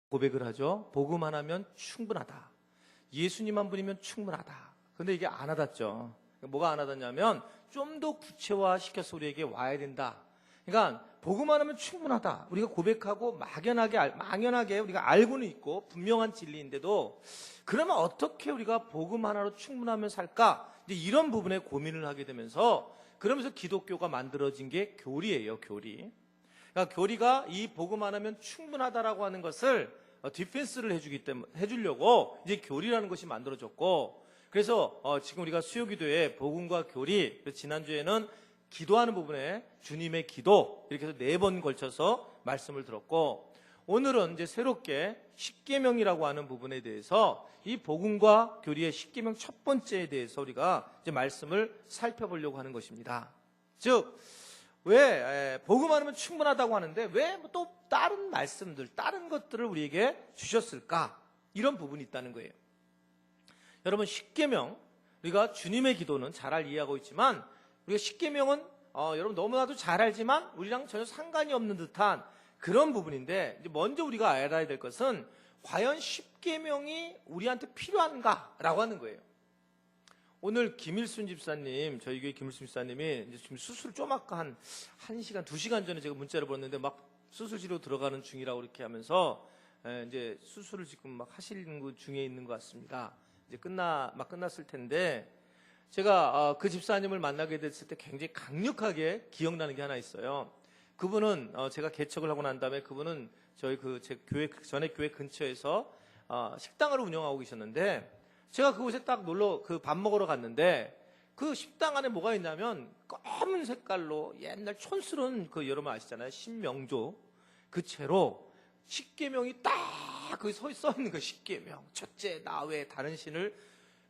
고백을 하죠. 복음 하나면 충분하다. 예수님 한 분이면 충분하다. 근데 이게 안 와닿죠. 뭐가 안 와닿냐면 좀 더 구체화시켜서 우리에게 와야 된다. 그러니까 복음 하나면 충분하다. 우리가 고백하고 막연하게 우리가 알고는 있고 분명한 진리인데도 그러면 어떻게 우리가 복음 하나로 충분하면 살까? 이제 이런 부분에 고민을 하게 되면서 그러면서 기독교가 만들어진 게 교리예요. 교리. 그러니까 교리가 이 복음 하나면 충분하다라고 하는 것을 디펜스를 해주려고 이제 교리라는 것이 만들어졌고, 그래서 지금 우리가 수요기도에 복음과 교리, 지난주에는 기도하는 부분에 주님의 기도 이렇게 해서 4번 걸쳐서 말씀을 들었고, 오늘은 이제 새롭게 십계명이라고 하는 부분에 대해서 이 복음과 교리의 십계명 첫 번째에 대해서 우리가 이제 말씀을 살펴보려고 하는 것입니다. 즉, 왜 복음 하나면 충분하다고 하는데 왜 또 다른 말씀들, 다른 것들을 우리에게 주셨을까? 이런 부분이 있다는 거예요. 여러분, 십계명, 우리가 주님의 기도는 잘 이해하고 있지만 우리가 십계명은 여러분 너무나도 잘 알지만 우리랑 전혀 상관이 없는 듯한 그런 부분인데, 이제 먼저 우리가 알아야 될 것은 과연 십계명이 우리한테 필요한가라고 하는 거예요. 오늘 김일순 집사님, 저희 교회 김일순 집사님이 이제 지금 수술 좀 아까 한 1시간, 2시간 전에 제가 문자를 보냈는데 막 수술실로 들어가는 중이라고 이렇게 하면서 이제 수술을 지금 막 하시는 그 중에 있는 것 같습니다. 이제 끝났을 텐데, 제가 그 집사님을 만나게 됐을 때 굉장히 강력하게 기억나는 게 하나 있어요. 그분은 제가 개척을 하고 난 다음에 그분은 저희 제 교회, 전에 교회 근처에서 식당을 운영하고 계셨는데, 제가 그곳에 딱 밥 먹으러 갔는데 그 식당 안에 뭐가 있냐면 검은 색깔로 옛날 촌스러운 여러분 아시잖아요. 신명조 그 채로 십계명이 딱 거기 써 있는 거. 십계명 첫째 나 외에 다른 신을,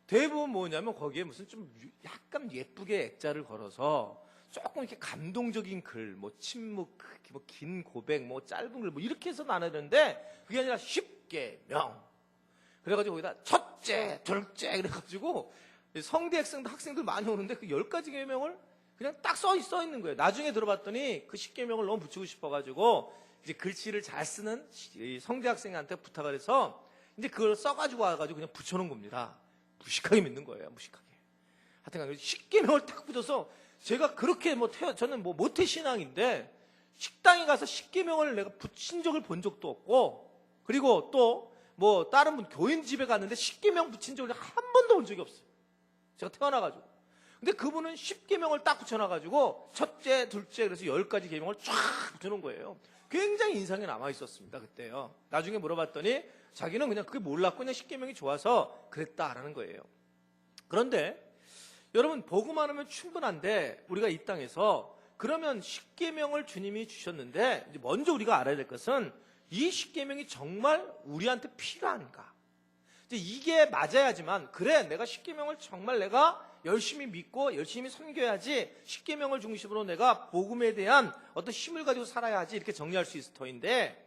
대부분 뭐냐면 거기에 무슨 좀 약간 예쁘게 액자를 걸어서 조금 이렇게 감동적인 글, 뭐 침묵, 뭐 긴 고백, 뭐 짧은 글, 뭐 이렇게 해서 나누는데 그게 아니라 십계명. 그래가지고 거기다 첫째, 둘째 그래가지고 성대 학생들 많이 오는데 그 10가지 계명을 그냥 딱 써 있는 거예요. 나중에 들어봤더니 그 십계명을 너무 붙이고 싶어가지고 이제 글씨를 잘 쓰는 성대 학생한테 부탁을 해서 이제 그걸 써가지고 와가지고 그냥 붙여놓은 겁니다. 무식하게 믿는 거예요. 무식하게. 하여튼 십계명을 딱 붙여서 제가 그렇게 저는 모태 신앙인데 식당에 가서 십계명을 내가 붙인 적을 본 적도 없고, 그리고 또 다른 분 교인 집에 갔는데 십계명 붙인 적을 한 번도 본 적이 없어요. 제가 태어나가지고. 근데 그분은 십계명을 딱 붙여놔가지고 첫째, 둘째 그래서 10가지 계명을 쫙 붙여놓은 거예요. 굉장히 인상에 남아있었습니다. 그때요. 나중에 물어봤더니 자기는 그냥 그게 몰랐고 그냥 십계명이 좋아서 그랬다라는 거예요. 그런데 여러분, 복음 하나면 충분한데 우리가 이 땅에서 그러면 십계명을 주님이 주셨는데 먼저 우리가 알아야 될 것은 이 십계명이 정말 우리한테 필요한가? 이게 맞아야지만, 그래 내가 십계명을 정말 내가 열심히 믿고 열심히 섬겨야지, 십계명을 중심으로 내가 복음에 대한 어떤 힘을 가지고 살아야지, 이렇게 정리할 수 있을 터인데,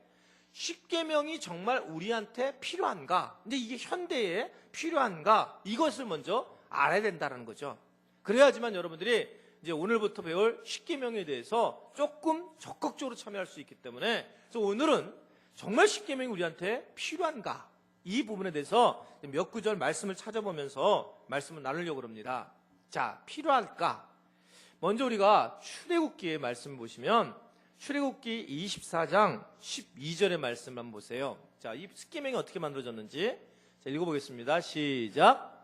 십계명이 정말 우리한테 필요한가? 근데 이게 현대에 필요한가? 이것을 먼저 알아야 된다는 거죠. 그래야지만 여러분들이 이제 오늘부터 배울 십계명에 대해서 조금 적극적으로 참여할 수 있기 때문에, 그래서 오늘은 정말 십계명이 우리한테 필요한가? 이 부분에 대해서 몇 구절 말씀을 찾아보면서 말씀을 나누려고 합니다. 자, 필요할까? 먼저 우리가 출애굽기의 말씀 보시면 출애굽기 24장 12절의 말씀 한번 보세요. 자, 이 십계명이 어떻게 만들어졌는지 자, 읽어보겠습니다. 시작.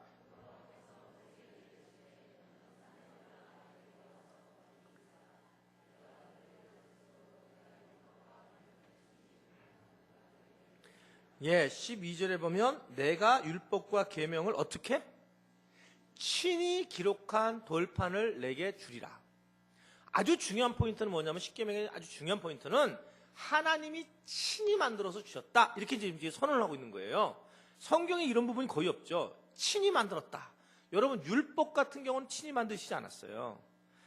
예, 12절에 보면 내가 율법과 계명을 어떻게? 친히 기록한 돌판을 내게 주리라. 아주 중요한 포인트는 뭐냐면, 십계명의 아주 중요한 포인트는 하나님이 친히 만들어서 주셨다, 이렇게 이제 선언을 하고 있는 거예요. 성경에 이런 부분이 거의 없죠. 친히 만들었다. 여러분, 율법 같은 경우는 친히 만드시지 않았어요.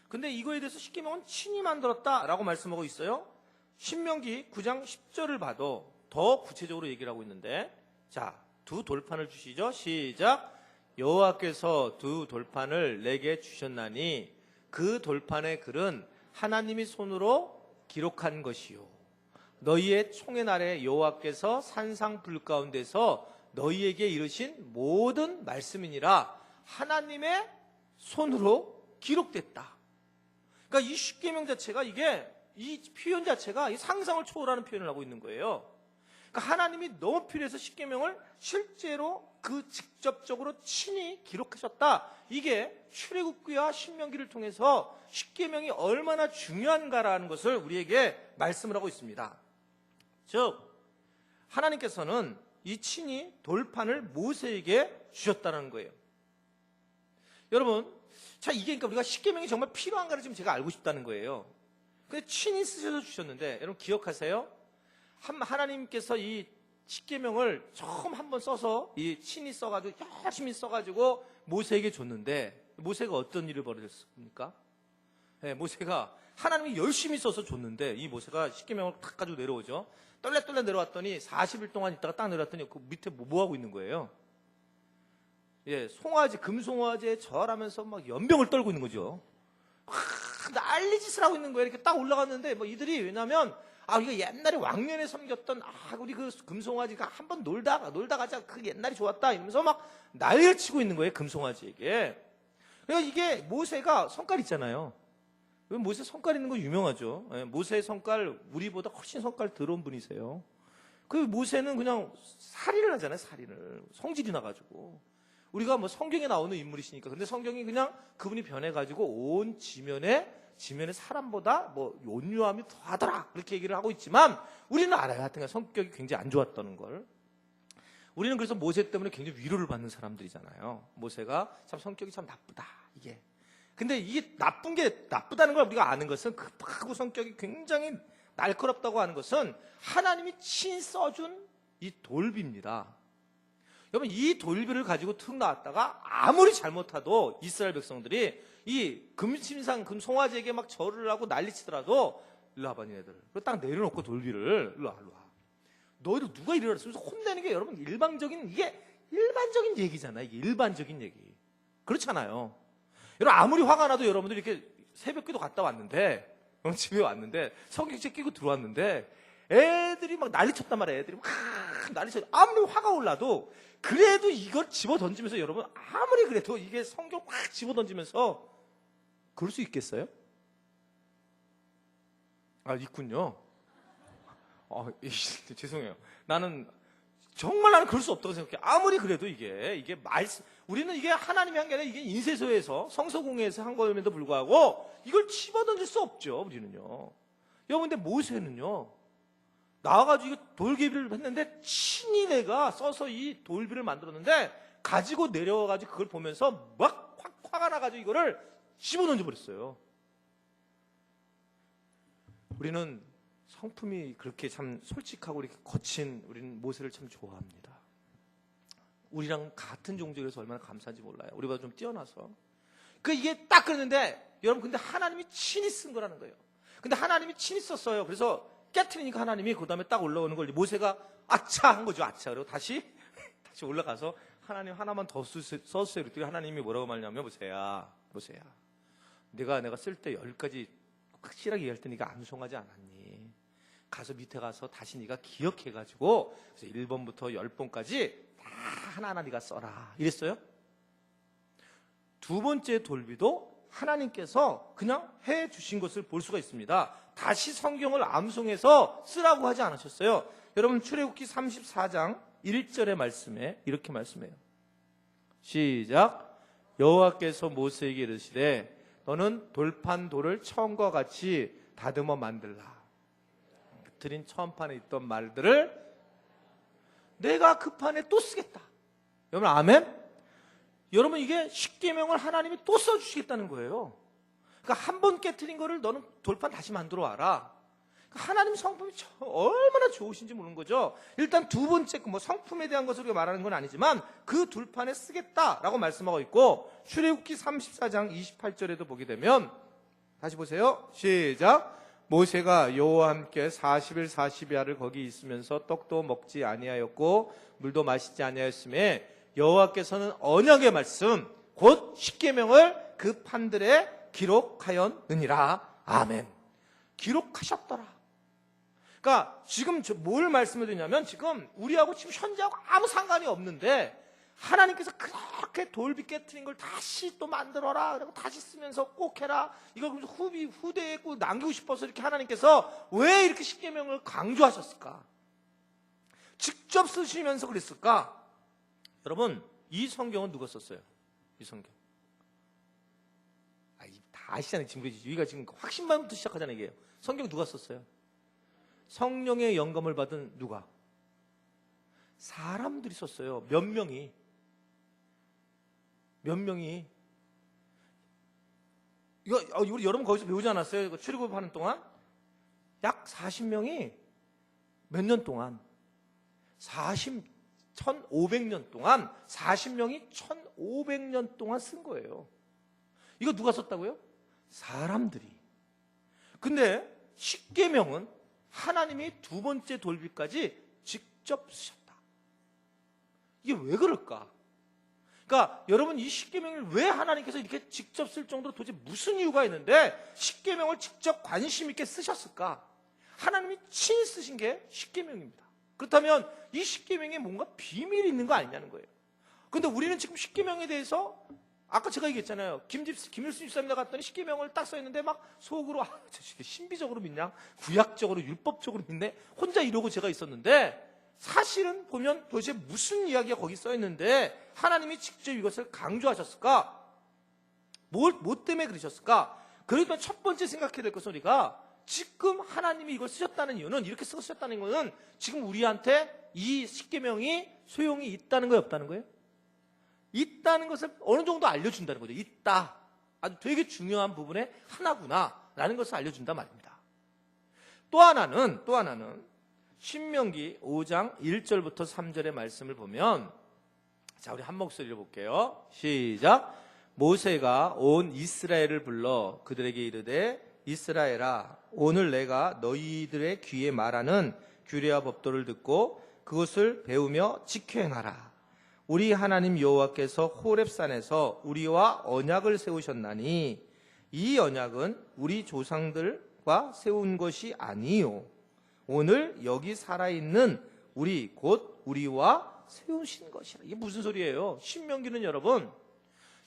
근데 이거에 대해서 십계명은 친히 만들었다라고 말씀하고 있어요. 신명기 9장 10절을 봐도 더 구체적으로 얘기를 하고 있는데, 자, 2 돌판을 주시죠. 시작. 여호와께서 2 돌판을 내게 주셨나니 그 돌판의 글은 하나님이 손으로 기록한 것이요. 너희의 총의 날에 여호와께서 산상 불 가운데서 너희에게 이르신 모든 말씀이니라 하나님의 손으로 기록됐다. 그러니까 이 십계명 자체가 이 표현 자체가 이 상상을 초월하는 표현을 하고 있는 거예요. 그러니까 하나님이 너무 필요해서 십계명을 실제로 직접적으로 친히 기록하셨다. 이게 출애굽기와 신명기를 통해서 십계명이 얼마나 중요한가라는 것을 우리에게 말씀을 하고 있습니다. 즉 하나님께서는 이 친히 돌판을 모세에게 주셨다는 거예요. 여러분, 자 이게 그러니까 우리가 십계명이 정말 필요한가를 지금 제가 알고 싶다는 거예요. 근데 친히 쓰셔서 주셨는데 여러분 기억하세요? 하나님께서 이 십계명을 처음 한번 써서 이 친히 써가지고 열심히 써가지고 모세에게 줬는데 모세가 어떤 일을 벌였습니까? 네, 모세가 하나님이 열심히 써서 줬는데 이 모세가 십계명을 탁 가지고 내려오죠. 떨레떨레 내려왔더니 40일 동안 있다가 딱 내려왔더니 그 밑에 뭐 하고 있는 거예요? 예, 금송아지에 절하면서 막 연병을 떨고 있는 거죠. 난리짓을 하고 있는 거예요. 이렇게 딱 올라갔는데 뭐 이들이 왜냐면 이거 옛날에 왕년에 섬겼던 우리 그 금송아지가 한번 놀다 가자 그 옛날이 좋았다 이러면서 막 난리를 치고 있는 거예요. 금송아지에게. 그러니까 이게 모세가 성깔 있잖아요. 모세 성깔 있는 거 유명하죠. 예, 모세의 성깔 우리보다 훨씬 성깔 더러운 분이세요. 그 모세는 그냥 살인을 하잖아요. 살인을 성질이 나가지고 우리가 뭐 성경에 나오는 인물이시니까 근데 성경이 그냥 그분이 변해가지고 온 지면에 사람보다 뭐 온유함이 더하더라 그렇게 얘기를 하고 있지만 우리는 알아요. 하여튼 성격이 굉장히 안 좋았다는 걸. 우리는 그래서 모세 때문에 굉장히 위로를 받는 사람들이잖아요. 모세가 참 성격이 참 나쁘다 이게. 근데 이게 나쁘다는 걸 우리가 아는 것은 급하고 성격이 굉장히 날카롭다고 하는 것은 하나님이 친히 써준 이 돌비입니다. 여러분 이 돌비를 가지고 툭 나왔다가 아무리 잘못해도 이스라엘 백성들이 이 금송아지에게 막 절을 하고 난리치더라도 일로 와봐 니네들. 그리고 딱 내려놓고 돌비를 일로 와. 너희들 누가 이래라 그래서 혼내는 게 여러분 일반적인 얘기잖아요. 이게 일반적인 얘기. 그렇잖아요. 여러분 아무리 화가 나도 여러분들 이렇게 새벽기도 갔다 왔는데 집에 왔는데 성경책 끼고 들어왔는데 애들이 막 난리쳤단 말이에요. 애들이 막 난리쳐. 아무리 화가 올라도 그래도 이걸 집어던지면서 여러분 아무리 그래도 이게 성경 확 집어던지면서 그럴 수 있겠어요? 있군요. 죄송해요. 정말 나는 그럴 수 없다고 생각해. 아무리 그래도 이게 말씀, 우리는 이게 하나님이 한 게 아니라 이게 인쇄소에서 성서공회에서 한 거임에도 불구하고 이걸 집어던질 수 없죠. 우리는요. 여러분 근데 모세는요. 나와가지고 돌개비를 했는데 친히 내가 써서 이 돌비를 만들었는데 가지고 내려와가지고 그걸 보면서 막 화가 나가지고 이거를 집어던져 버렸어요. 우리는 성품이 그렇게 참 솔직하고 이렇게 거친 우리는 모세를 참 좋아합니다. 우리랑 같은 종족에서 얼마나 감사한지 몰라요. 우리보다 좀 뛰어나서. 이게 딱 그랬는데 여러분 근데 하나님이 친히 쓴 거라는 거예요. 근데 하나님이 친히 썼어요. 그래서 깨트리니까 하나님이 그 다음에 딱 올라오는 걸 모세가 아차 한 거죠. 아차. 그리고 다시 올라가서 하나님 하나만 더 써주세요. 그랬더니 하나님이 뭐라고 말하냐면 모세야 내가 쓸 때 10가지 확실하게 얘기할 때 네가 암송하지 않았니? 가서 밑에 가서 다시 네가 기억해가지고 그래서 1번부터 10번까지 다 하나하나 네가 써라 이랬어요. 두 번째 돌비도 하나님께서 그냥 해주신 것을 볼 수가 있습니다. 다시 성경을 암송해서 쓰라고 하지 않으셨어요. 여러분 출애굽기 34장 1절의 말씀에 이렇게 말씀해요. 시작. 여호와께서 모세에게 이르시되 너는 돌판 돌을 처음과 같이 다듬어 만들라. 드린 처음판에 있던 말들을 내가 그 판에 또 쓰겠다. 여러분 아멘? 여러분 이게 십계명을 하나님이 또 써주시겠다는 거예요. 그러니까 한 번 깨트린 거를 너는 돌판 다시 만들어 와라. 그러니까 하나님 성품이 얼마나 좋으신지 모르는 거죠. 일단 두 번째 성품에 대한 것을 우리가 말하는 건 아니지만 그 돌판에 쓰겠다라고 말씀하고 있고 출애굽기 34장 28절에도 보게 되면 다시 보세요. 시작. 모세가 여호와와 함께 40일 40야를 거기 있으면서 떡도 먹지 아니하였고 물도 마시지 아니하였음에 여호와께서는 언약의 말씀 곧 십계명을 그 판들에 기록하였느니라. 아멘. 기록하셨더라. 그러니까 지금 뭘 말씀을 드리냐면 지금 우리하고 지금 현재하고 아무 상관이 없는데 하나님께서 그렇게 돌비 깨트린 걸 다시 또 만들어라, 그리고 다시 쓰면서 꼭 해라, 이걸 후대에 꼭 남기고 싶어서 이렇게 하나님께서 왜 이렇게 십계명을 강조하셨을까? 직접 쓰시면서 그랬을까? 여러분, 이 성경은 누가 썼어요? 이 성경. 다 아시잖아요. 지금 우리가 지금 확신만부터 시작하잖아요. 이게 성경 누가 썼어요? 성령의 영감을 받은 누가? 사람들이 썼어요. 몇 명이. 이거 우리 여러분 거기서 배우지 않았어요? 이거 출애굽하는 동안 약 40명이 몇 년 동안 1500년 동안 40명이 1500년 동안 쓴 거예요. 이거 누가 썼다고요? 사람들이. 근데 십계명은 하나님이 두 번째 돌비까지 직접 쓰셨다. 이게 왜 그럴까? 그러니까 여러분, 이 십계명을 왜 하나님께서 이렇게 직접 쓸 정도로 도대체 무슨 이유가 있는데 십계명을 직접 관심 있게 쓰셨을까? 하나님이 친히 쓰신 게 십계명입니다. 그렇다면 이 십계명에 뭔가 비밀이 있는 거 아니냐는 거예요. 근데 우리는 지금 십계명에 대해서 아까 제가 얘기했잖아요. 김일순 집사님네 갔더니 십계명을 딱 써있는데 막 속으로 저 신비적으로 믿냐, 구약적으로 율법적으로 믿네, 혼자 이러고 제가 있었는데 사실은 보면 도대체 무슨 이야기가 거기 써있는데 하나님이 직접 이것을 강조하셨을까? 뭐 때문에 그러셨을까? 그러니까 첫 번째 생각해야 될 것은 우리가 지금 하나님이 이걸 쓰셨다는 이유는, 이렇게 쓰셨다는 것은 지금 우리한테 이 십계명이 소용이 있다는 거예요, 없다는 거예요? 있다는 것을 어느 정도 알려준다는 거죠. 있다. 아주 되게 중요한 부분의 하나구나 라는 것을 알려준단 말입니다. 또 하나는 신명기 5장 1절부터 3절의 말씀을 보면, 자, 우리 한 목소리로 볼게요. 시작. 모세가 온 이스라엘을 불러 그들에게 이르되, 이스라엘아, 오늘 내가 너희들의 귀에 말하는 규례와 법도를 듣고 그것을 배우며 지켜 행하라. 우리 하나님 여호와께서 호렙산에서 우리와 언약을 세우셨나니 이 언약은 우리 조상들과 세운 것이 아니요 오늘 여기 살아있는 우리 곧 우리와 세우신 것이라. 이게 무슨 소리예요? 신명기는 여러분,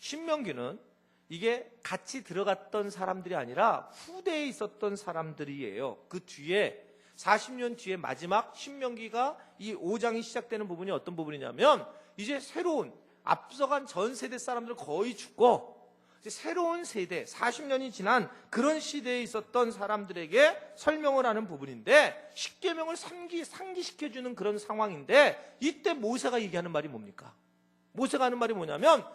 신명기는 이게 같이 들어갔던 사람들이 아니라 후대에 있었던 사람들이에요. 그 뒤에 40년 뒤에 마지막 신명기가 이 5장이 시작되는 부분이 어떤 부분이냐면, 이제 새로운 앞서간 전 세대 사람들 거의 죽고 이제 새로운 세대 40년이 지난 그런 시대에 있었던 사람들에게 설명을 하는 부분인데, 십계명을 상기시켜주는 그런 상황인데, 이때 모세가 얘기하는 말이 뭡니까? 모세가 하는 말이 뭐냐면,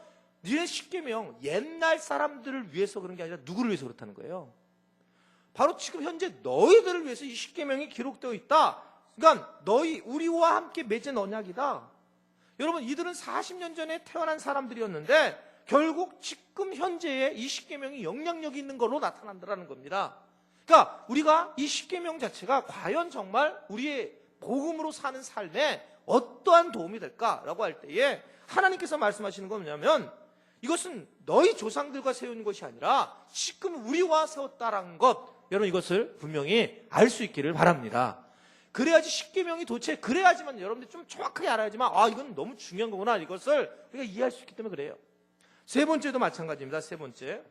니네 십계명 옛날 사람들을 위해서 그런 게 아니라 누구를 위해서 그렇다는 거예요. 바로 지금 현재 너희들을 위해서 이 십계명이 기록되어 있다. 그러니까 우리와 함께 맺은 언약이다. 여러분, 이들은 40년 전에 태어난 사람들이었는데 결국 지금 현재의 이 십계명이 영향력이 있는 걸로 나타난다는 겁니다. 그러니까 우리가 이 십계명 자체가 과연 정말 우리의 복음으로 사는 삶에 어떠한 도움이 될까라고 할 때에 하나님께서 말씀하시는 건 뭐냐면, 이것은 너희 조상들과 세운 것이 아니라 지금 우리와 세웠다라는 것, 여러분 이것을 분명히 알 수 있기를 바랍니다. 그래야지 십계명이 도대체, 그래야지만 여러분들이 좀 정확하게 알아야지만 이건 너무 중요한 거구나, 이것을 우리가 이해할 수 있기 때문에 그래요. 세 번째도 마찬가지입니다. 세 번째,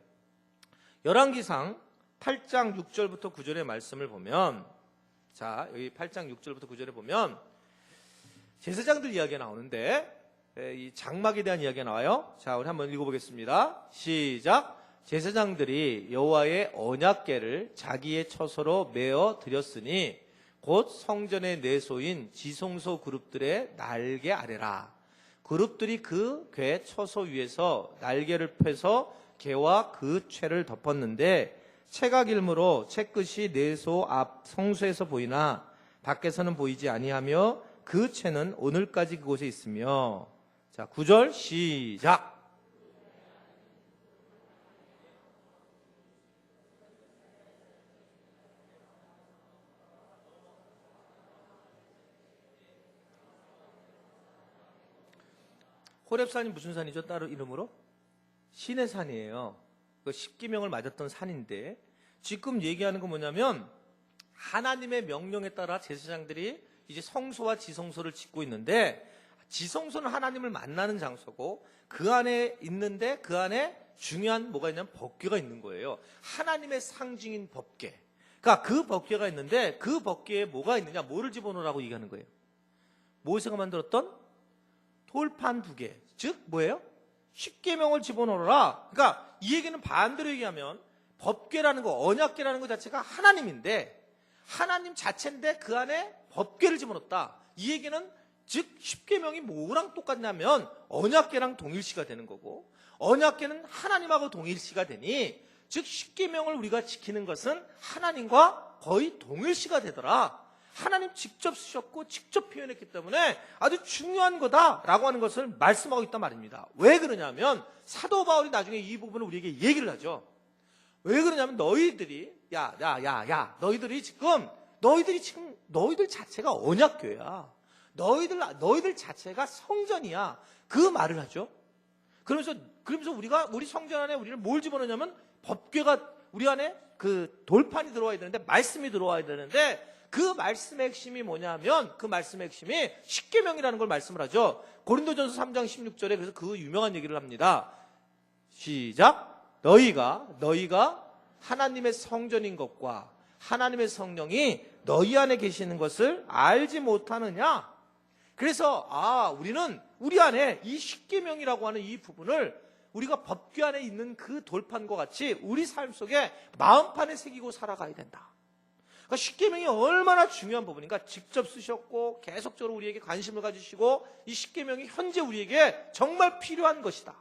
열왕기상 8장 6절부터 9절의 말씀을 보면, 자, 여기 8장 6절부터 9절에 보면 제사장들 이야기가 나오는데 이 장막에 대한 이야기가 나와요. 자, 우리 한번 읽어보겠습니다. 시작. 제사장들이 여호와의 언약궤를 자기의 처소로 메어 드렸으니 곧 성전의 내소인 지성소 그룹들의 날개 아래라. 그룹들이 그 궤 처소 위에서 날개를 펴서 궤와 그 채를 덮었는데, 채가 길므로 채끝이 내소 앞 성소에서 보이나 밖에서는 보이지 아니하며 그 채는 오늘까지 그곳에 있으며. 자, 9절 시작. 호렙산이 무슨 산이죠? 따로 이름으로? 신의 산이에요. 그 십계명을 맞았던 산인데, 지금 얘기하는 건 뭐냐면 하나님의 명령에 따라 제사장들이 이제 성소와 지성소를 짓고 있는데, 지성소는 하나님을 만나는 장소고 그 안에 있는데 그 안에 중요한 뭐가 있냐면 법궤가 있는 거예요. 하나님의 상징인 법궤. 그러니까 그 법궤가 있는데 그 법궤에 뭐가 있느냐, 뭐를 집어넣으라고 얘기하는 거예요. 모세가 만들었던 돌판 2개, 즉 뭐예요? 십계명을 집어넣어라. 그러니까 이 얘기는 반대로 얘기하면 법궤라는 거, 언약궤라는 것 자체가 하나님인데, 하나님 자체인데 그 안에 법궤를 집어넣었다. 이 얘기는 즉 십계명이 뭐랑 똑같냐면 언약궤랑 동일시가 되는 거고, 언약궤는 하나님하고 동일시가 되니 즉 십계명을 우리가 지키는 것은 하나님과 거의 동일시가 되더라. 하나님 직접 쓰셨고 직접 표현했기 때문에 아주 중요한 거다라고 하는 것을 말씀하고 있단 말입니다. 왜 그러냐면 사도 바울이 나중에 이 부분을 우리에게 얘기를 하죠. 왜 그러냐면 너희들이 너희들 자체가 언약궤야. 너희들 자체가 성전이야. 그 말을 하죠. 그러면서 우리 성전 안에 우리는 뭘 집어넣냐면 법궤가 우리 안에 그 돌판이 들어와야 되는데, 말씀이 들어와야 되는데, 그 말씀의 핵심이 뭐냐면 그 말씀의 핵심이 십계명이라는 걸 말씀을 하죠. 고린도전서 3장 16절에 그래서 그 유명한 얘기를 합니다. 시작. 너희가 하나님의 성전인 것과 하나님의 성령이 너희 안에 계시는 것을 알지 못하느냐. 그래서 우리는 우리 안에 이 십계명이라고 하는 이 부분을 우리가 법궤 안에 있는 그 돌판과 같이 우리 삶 속에 마음판에 새기고 살아가야 된다. 그러니까 십계명이 얼마나 중요한 부분인가. 직접 쓰셨고 계속적으로 우리에게 관심을 가지시고 이 십계명이 현재 우리에게 정말 필요한 것이다.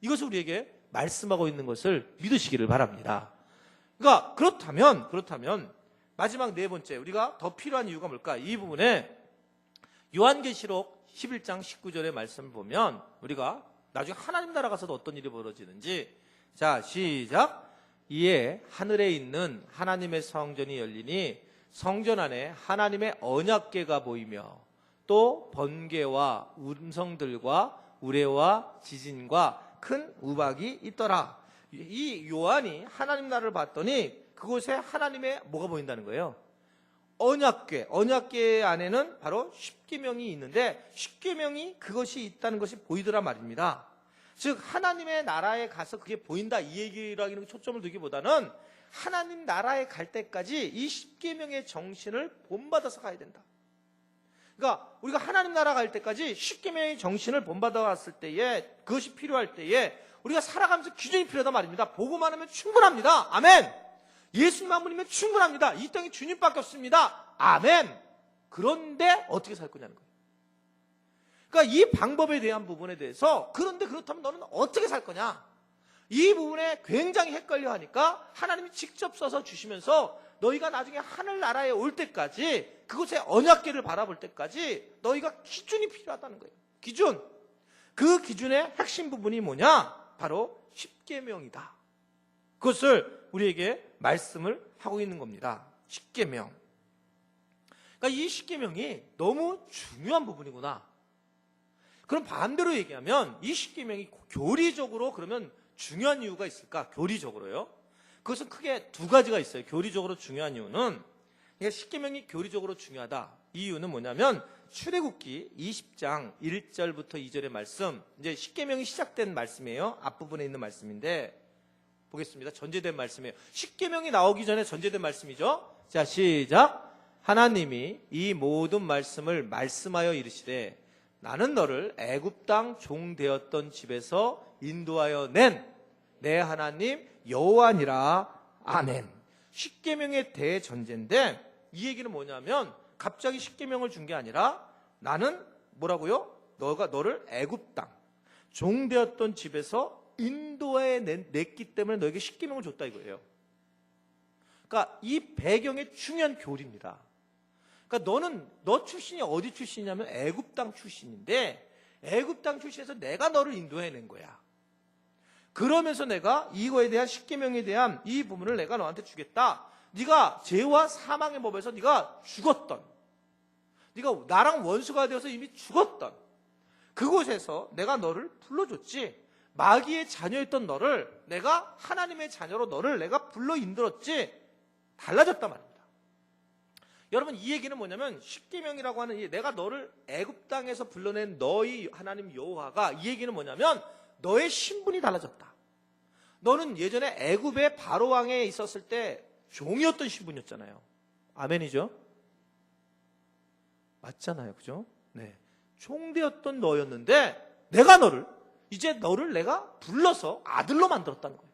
이것을 우리에게 말씀하고 있는 것을 믿으시기를 바랍니다. 그러니까 그렇다면 마지막 4번째 우리가 더 필요한 이유가 뭘까? 이 부분에 요한계시록 11장 19절의 말씀을 보면 우리가 나중에 하나님 나라 가서도 어떤 일이 벌어지는지, 자 시작. 이에 하늘에 있는 하나님의 성전이 열리니 성전 안에 하나님의 언약궤가 보이며 또 번개와 음성들과 우레와 지진과 큰 우박이 있더라. 이 요한이 하나님 나라를 봤더니 그곳에 하나님의 뭐가 보인다는 거예요? 언약궤 안에는 바로 십계명이 있는데 십계명이 그것이 있다는 것이 보이더라 말입니다. 즉 하나님의 나라에 가서 그게 보인다 이 얘기라는 초점을 두기보다는 하나님 나라에 갈 때까지 이 십계명의 정신을 본받아서 가야 된다. 그러니까 우리가 하나님 나라 갈 때까지 십계명의 정신을 본받아 갔을 때에, 그것이 필요할 때에 우리가 살아가면서 기준이 필요하단 말입니다. 보고만 하면 충분합니다. 아멘. 예수님 한 분이면 충분합니다. 이 땅에 주님밖에 없습니다. 아멘. 그런데 어떻게 살 거냐는 거예요. 그러니까 이 방법에 대한 부분에 대해서, 그런데 그렇다면 너는 어떻게 살 거냐? 이 부분에 굉장히 헷갈려 하니까 하나님이 직접 써서 주시면서 너희가 나중에 하늘나라에 올 때까지, 그곳의 언약궤를 바라볼 때까지 너희가 기준이 필요하다는 거예요. 기준. 그 기준의 핵심 부분이 뭐냐? 바로 십계명이다. 그것을 우리에게 말씀을 하고 있는 겁니다. 십계명. 그러니까 이 십계명이 너무 중요한 부분이구나. 그럼 반대로 얘기하면 이 십계명이 교리적으로 그러면 중요한 이유가 있을까? 교리적으로요. 그것은 크게 2가지가 있어요. 교리적으로 중요한 이유는, 십계명이 교리적으로 중요하다. 이 이유는 뭐냐면 출애굽기 20장 1절부터 2절의 말씀, 이제 십계명이 시작된 말씀이에요. 앞부분에 있는 말씀인데 보겠습니다. 전제된 말씀이에요. 십계명이 나오기 전에 전제된 말씀이죠. 자 시작. 하나님이 이 모든 말씀을 말씀하여 이르시되 나는 너를 애굽 땅 종 되었던 집에서 인도하여 낸 내 하나님 여호와니라. 아멘. 십계명의 대전제인데 이 얘기는 뭐냐면 갑자기 십계명을 준 게 아니라 나는 뭐라고요? 너를 애굽 땅 종 되었던 집에서 인도해 냈기 때문에 너에게 십계명을 줬다 이거예요. 그러니까 이 배경의 중요한 교리입니다. 그러니까 너 출신이 어디 출신이냐면 애굽 땅 출신인데 애굽 땅 출신에서 내가 너를 인도해낸 거야. 그러면서 내가 이거에 대한 십계명에 대한 이 부분을 내가 너한테 주겠다. 네가 죄와 사망의 법에서 네가 죽었던, 네가 나랑 원수가 되어서 이미 죽었던 그곳에서 내가 너를 불러줬지. 마귀의 자녀였던 너를 내가 하나님의 자녀로 너를 내가 불러 인들었지. 달라졌단 말입니다. 여러분 이 얘기는 뭐냐면 십계명이라고 하는 내가 너를 애굽 땅에서 불러낸 너희 하나님 여호와가, 이 얘기는 뭐냐면 너의 신분이 달라졌다. 너는 예전에 애굽의 바로 왕에 있었을 때 종이었던 신분이었잖아요. 아멘이죠? 맞잖아요. 그죠? 네. 총대였던 너였는데 이제 너를 내가 불러서 아들로 만들었다는 거예요.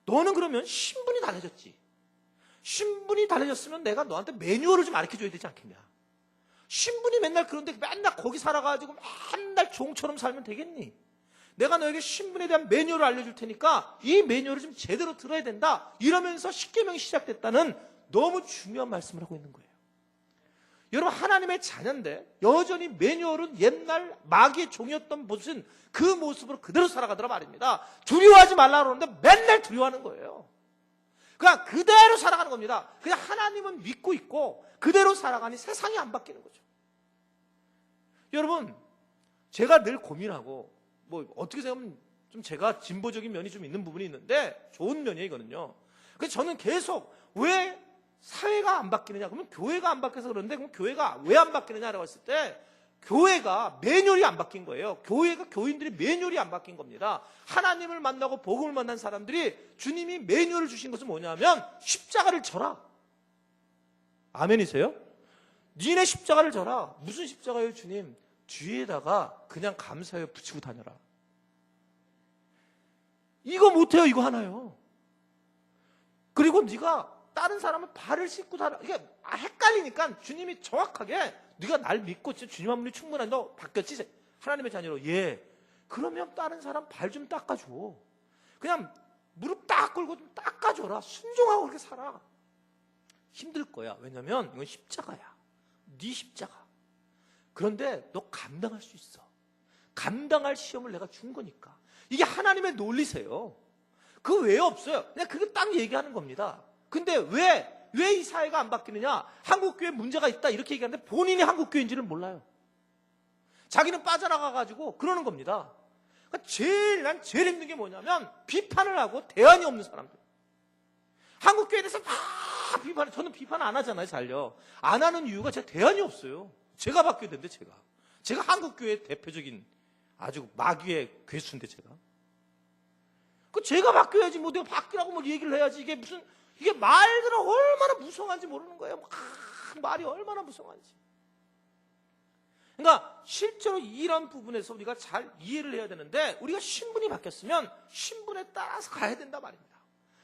너는 그러면 신분이 달라졌지. 신분이 달라졌으면 내가 너한테 매뉴얼을 좀 가르쳐줘야 되지 않겠냐. 신분이 맨날 그런데 맨날 거기 살아가지고 맨날 종처럼 살면 되겠니? 내가 너에게 신분에 대한 매뉴얼을 알려줄 테니까 이 매뉴얼을 좀 제대로 들어야 된다. 이러면서 십계명이 시작됐다는 너무 중요한 말씀을 하고 있는 거예요. 여러분 하나님의 자녀인데 여전히 매뉴얼은 옛날 마귀의 종이었던 무슨 그 모습으로 그대로 살아가더라 말입니다. 두려워하지 말라 그러는데 맨날 두려워하는 거예요. 그냥 그대로 살아가는 겁니다. 그냥 하나님은 믿고 있고 그대로 살아가니 세상이 안 바뀌는 거죠. 여러분 제가 늘 고민하고 어떻게 생각하면 좀 제가 진보적인 면이 좀 있는 부분이 있는데 좋은 면이에요 이거는요. 그래서 저는 계속 왜 사회가 안 바뀌느냐, 그러면 교회가 안 바뀌어서 그러는데 그럼 교회가 왜 안 바뀌느냐라고 했을 때 교회가 매뉴얼이 안 바뀐 거예요. 교인들이 매뉴얼이 안 바뀐 겁니다. 하나님을 만나고 복음을 만난 사람들이 주님이 매뉴얼을 주신 것은 뭐냐면 십자가를 져라. 아멘이세요? 니네 십자가를 져라. 무슨 십자가예요 주님? 뒤에다가 그냥 감사하여 붙이고 다녀라. 이거 못해요. 이거 하나요. 그리고 네가 다른 사람은 발을 씻고 다녀. 이게 헷갈리니까 주님이 정확하게 네가 날 믿고 주님 한 분이 충분한 너 바뀌었지? 하나님의 자녀로. 예. 그러면 다른 사람 발 좀 닦아줘. 그냥 무릎 딱 꿇고 좀 닦아줘라. 순종하고 그렇게 살아. 힘들 거야. 왜냐면 이건 십자가야. 네 십자가. 그런데 너 감당할 수 있어. 감당할 시험을 내가 준 거니까. 이게 하나님의 논리세요. 그 외에 없어요. 그냥 그게 딱 얘기하는 겁니다. 근데 왜 이 사회가 안 바뀌느냐? 한국교회에 문제가 있다 이렇게 얘기하는데 본인이 한국교회인지를 몰라요. 자기는 빠져나가가지고 그러는 겁니다. 그러니까 난 제일 힘든 게 뭐냐면 비판을 하고 대안이 없는 사람들. 한국교회에 대해서 다 비판해. 저는 비판 안 하잖아요. 잘요. 안 하는 이유가 제가 대안이 없어요. 제가 바뀌어야 되는데 제가 한국교회의 대표적인 아주 마귀의 괴수인데 제가 바뀌어야지. 내가 바뀌라고 얘기를 해야지. 이게 말들은 얼마나 무성한지 모르는 거예요. 말이 얼마나 무성한지. 그러니까 실제로 이런 부분에서 우리가 잘 이해를 해야 되는데 우리가 신분이 바뀌었으면 신분에 따라서 가야 된다 말입니다.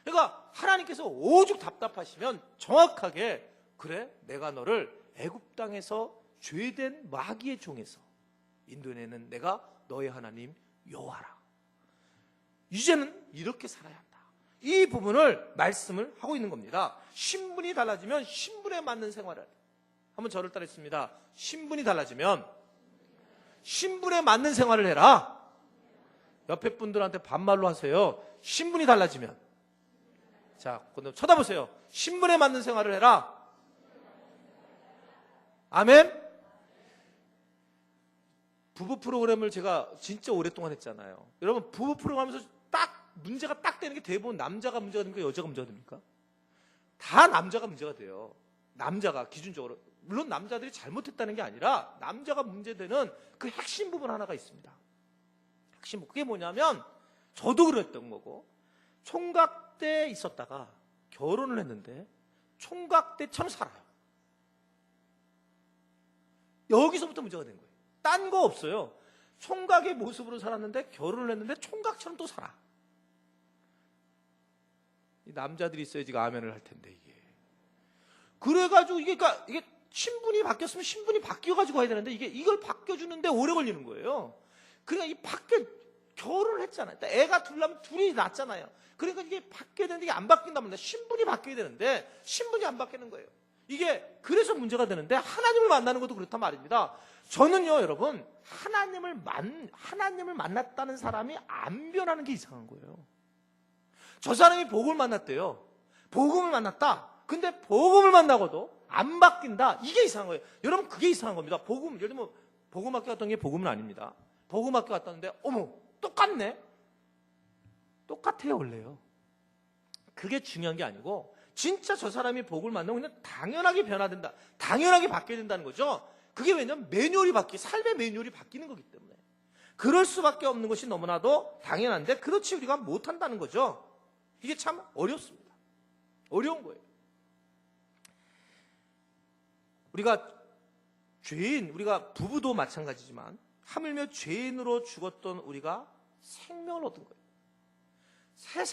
그러니까 하나님께서 오죽 답답하시면 정확하게 그래 내가 너를 애굽 땅에서 죄된 마귀의 종에서 인도해내는 내가 너의 하나님 여호와라. 이제는 이렇게 살아야 한다. 이 부분을 말씀을 하고 있는 겁니다. 신분이 달라지면 신분에 맞는 생활을. 한번 저를 따르겠습니다. 신분이 달라지면 신분에 맞는 생활을 해라. 옆에 분들한테 반말로 하세요. 신분이 달라지면. 자, 그럼 쳐다보세요. 신분에 맞는 생활을 해라. 아멘? 부부 프로그램을 제가 진짜 오랫동안 했잖아요. 여러분 부부 프로그램 하면서 문제가 딱 되는 게 대부분 남자가 문제가 됩니까? 여자가 문제가 됩니까? 다 남자가 문제가 돼요. 남자가 기준적으로. 물론 남자들이 잘못했다는 게 아니라 남자가 문제되는 그 핵심 부분 하나가 있습니다. 핵심 그게 뭐냐면 저도 그랬던 거고 총각 때 있었다가 결혼을 했는데 총각 때처럼 살아요. 여기서부터 문제가 된 거예요. 딴 거 없어요. 총각의 모습으로 살았는데 결혼을 했는데 총각처럼 또 살아. 이 남자들이 있어야 지금 아멘을 할 텐데 이게. 그래가지고 이게 신분이 바뀌었으면 신분이 바뀌어가지고 가야 되는데 이걸 바뀌어주는데 오래 걸리는 거예요. 그러니까 결혼을 했잖아요. 애가 둘이 낳잖아요. 그러니까 이게 바뀌어야 되는데 이게 안 바뀐단 말이야. 신분이 바뀌어야 되는데 신분이 안 바뀌는 거예요. 이게 그래서 문제가 되는데 하나님을 만나는 것도 그렇단 말입니다. 저는요 여러분 하나님을 만났다는 사람이 안 변하는 게 이상한 거예요. 저 사람이 복음을 만났대요. 복음을 만났다. 근데 복음을 만나고도 안 바뀐다. 이게 이상한 거예요. 여러분 그게 이상한 겁니다. 예를 들면 복음학교 갔던 게 복음은 아닙니다. 복음학교 갔다는데 어머 똑같네. 똑같아요 원래요. 그게 중요한 게 아니고 진짜 저 사람이 복을 만나면 그냥 당연하게 변화된다. 당연하게 바뀌어야 된다는 거죠. 그게 왜냐면 삶의 매뉴얼이 바뀌는 거기 때문에. 그럴 수밖에 없는 것이 너무나도 당연한데 그렇지 우리가 못한다는 거죠. 이게 참 어렵습니다. 어려운 거예요. 우리가 부부도 마찬가지지만 하물며 죄인으로 죽었던 우리가 생명을 얻은 거예요. 새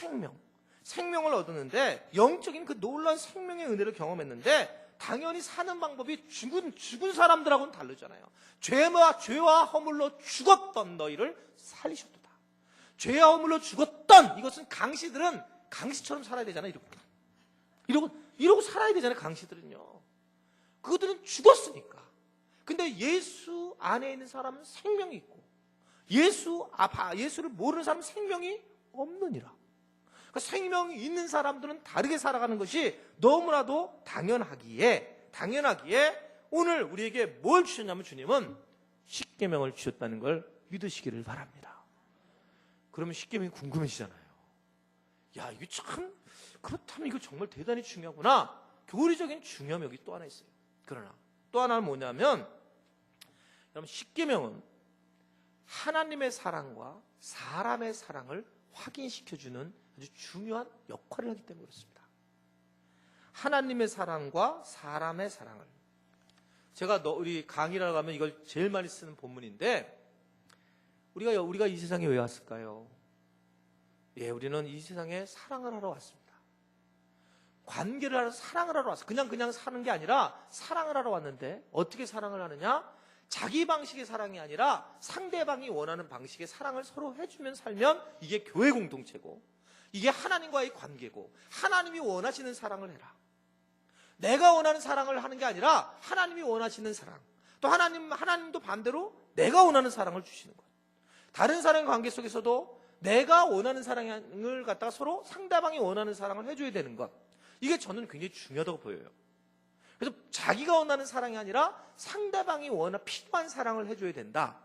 생명을 얻었는데 영적인 그 놀라운 생명의 은혜를 경험했는데 당연히 사는 방법이 죽은 사람들하고는 다르잖아요. 죄와 허물로 죽었던 너희를 살리셨도다. 죄와 허물로 죽었던 이것은 강시들은 강시처럼 살아야 되잖아요. 이러고 살아야 되잖아요. 강시들은요. 그들은 죽었으니까. 근데 예수 안에 있는 사람은 생명이 있고 예수를 모르는 사람은 생명이 없느니라. 그러니까 생명이 있는 사람들은 다르게 살아가는 것이 너무나도 당연하기에 오늘 우리에게 뭘 주셨냐면 주님은 십계명을 주셨다는 걸 믿으시기를 바랍니다. 그러면 십계명이 궁금해지잖아요. 야, 이게 참 그렇다면 이거 정말 대단히 중요하구나. 교리적인 중요함이 여기 또 하나 있어요. 그러나 또 하나는 뭐냐면 여러분 십계명은 하나님의 사랑과 사람의 사랑을 확인시켜주는 아주 중요한 역할을 하기 때문에 그렇습니다. 하나님의 사랑과 사람의 사랑을 제가 우리 강의를 가면 이걸 제일 많이 쓰는 본문인데 우리가 이 세상에 왜 왔을까요? 예, 우리는 이 세상에 사랑을 하러 왔습니다. 관계를 하러 사랑을 하러 왔어요. 그냥 사는 게 아니라 사랑을 하러 왔는데 어떻게 사랑을 하느냐? 자기 방식의 사랑이 아니라 상대방이 원하는 방식의 사랑을 서로 해주면 살면 이게 교회 공동체고 이게 하나님과의 관계고 하나님이 원하시는 사랑을 해라. 내가 원하는 사랑을 하는 게 아니라 하나님이 원하시는 사랑. 또 하나님도 반대로 내가 원하는 사랑을 주시는 것. 다른 사랑의 관계 속에서도 내가 원하는 사랑을 갖다가 서로 상대방이 원하는 사랑을 해줘야 되는 것. 이게 저는 굉장히 중요하다고 보여요. 그래서 자기가 원하는 사랑이 아니라 상대방이 필요한 사랑을 해줘야 된다.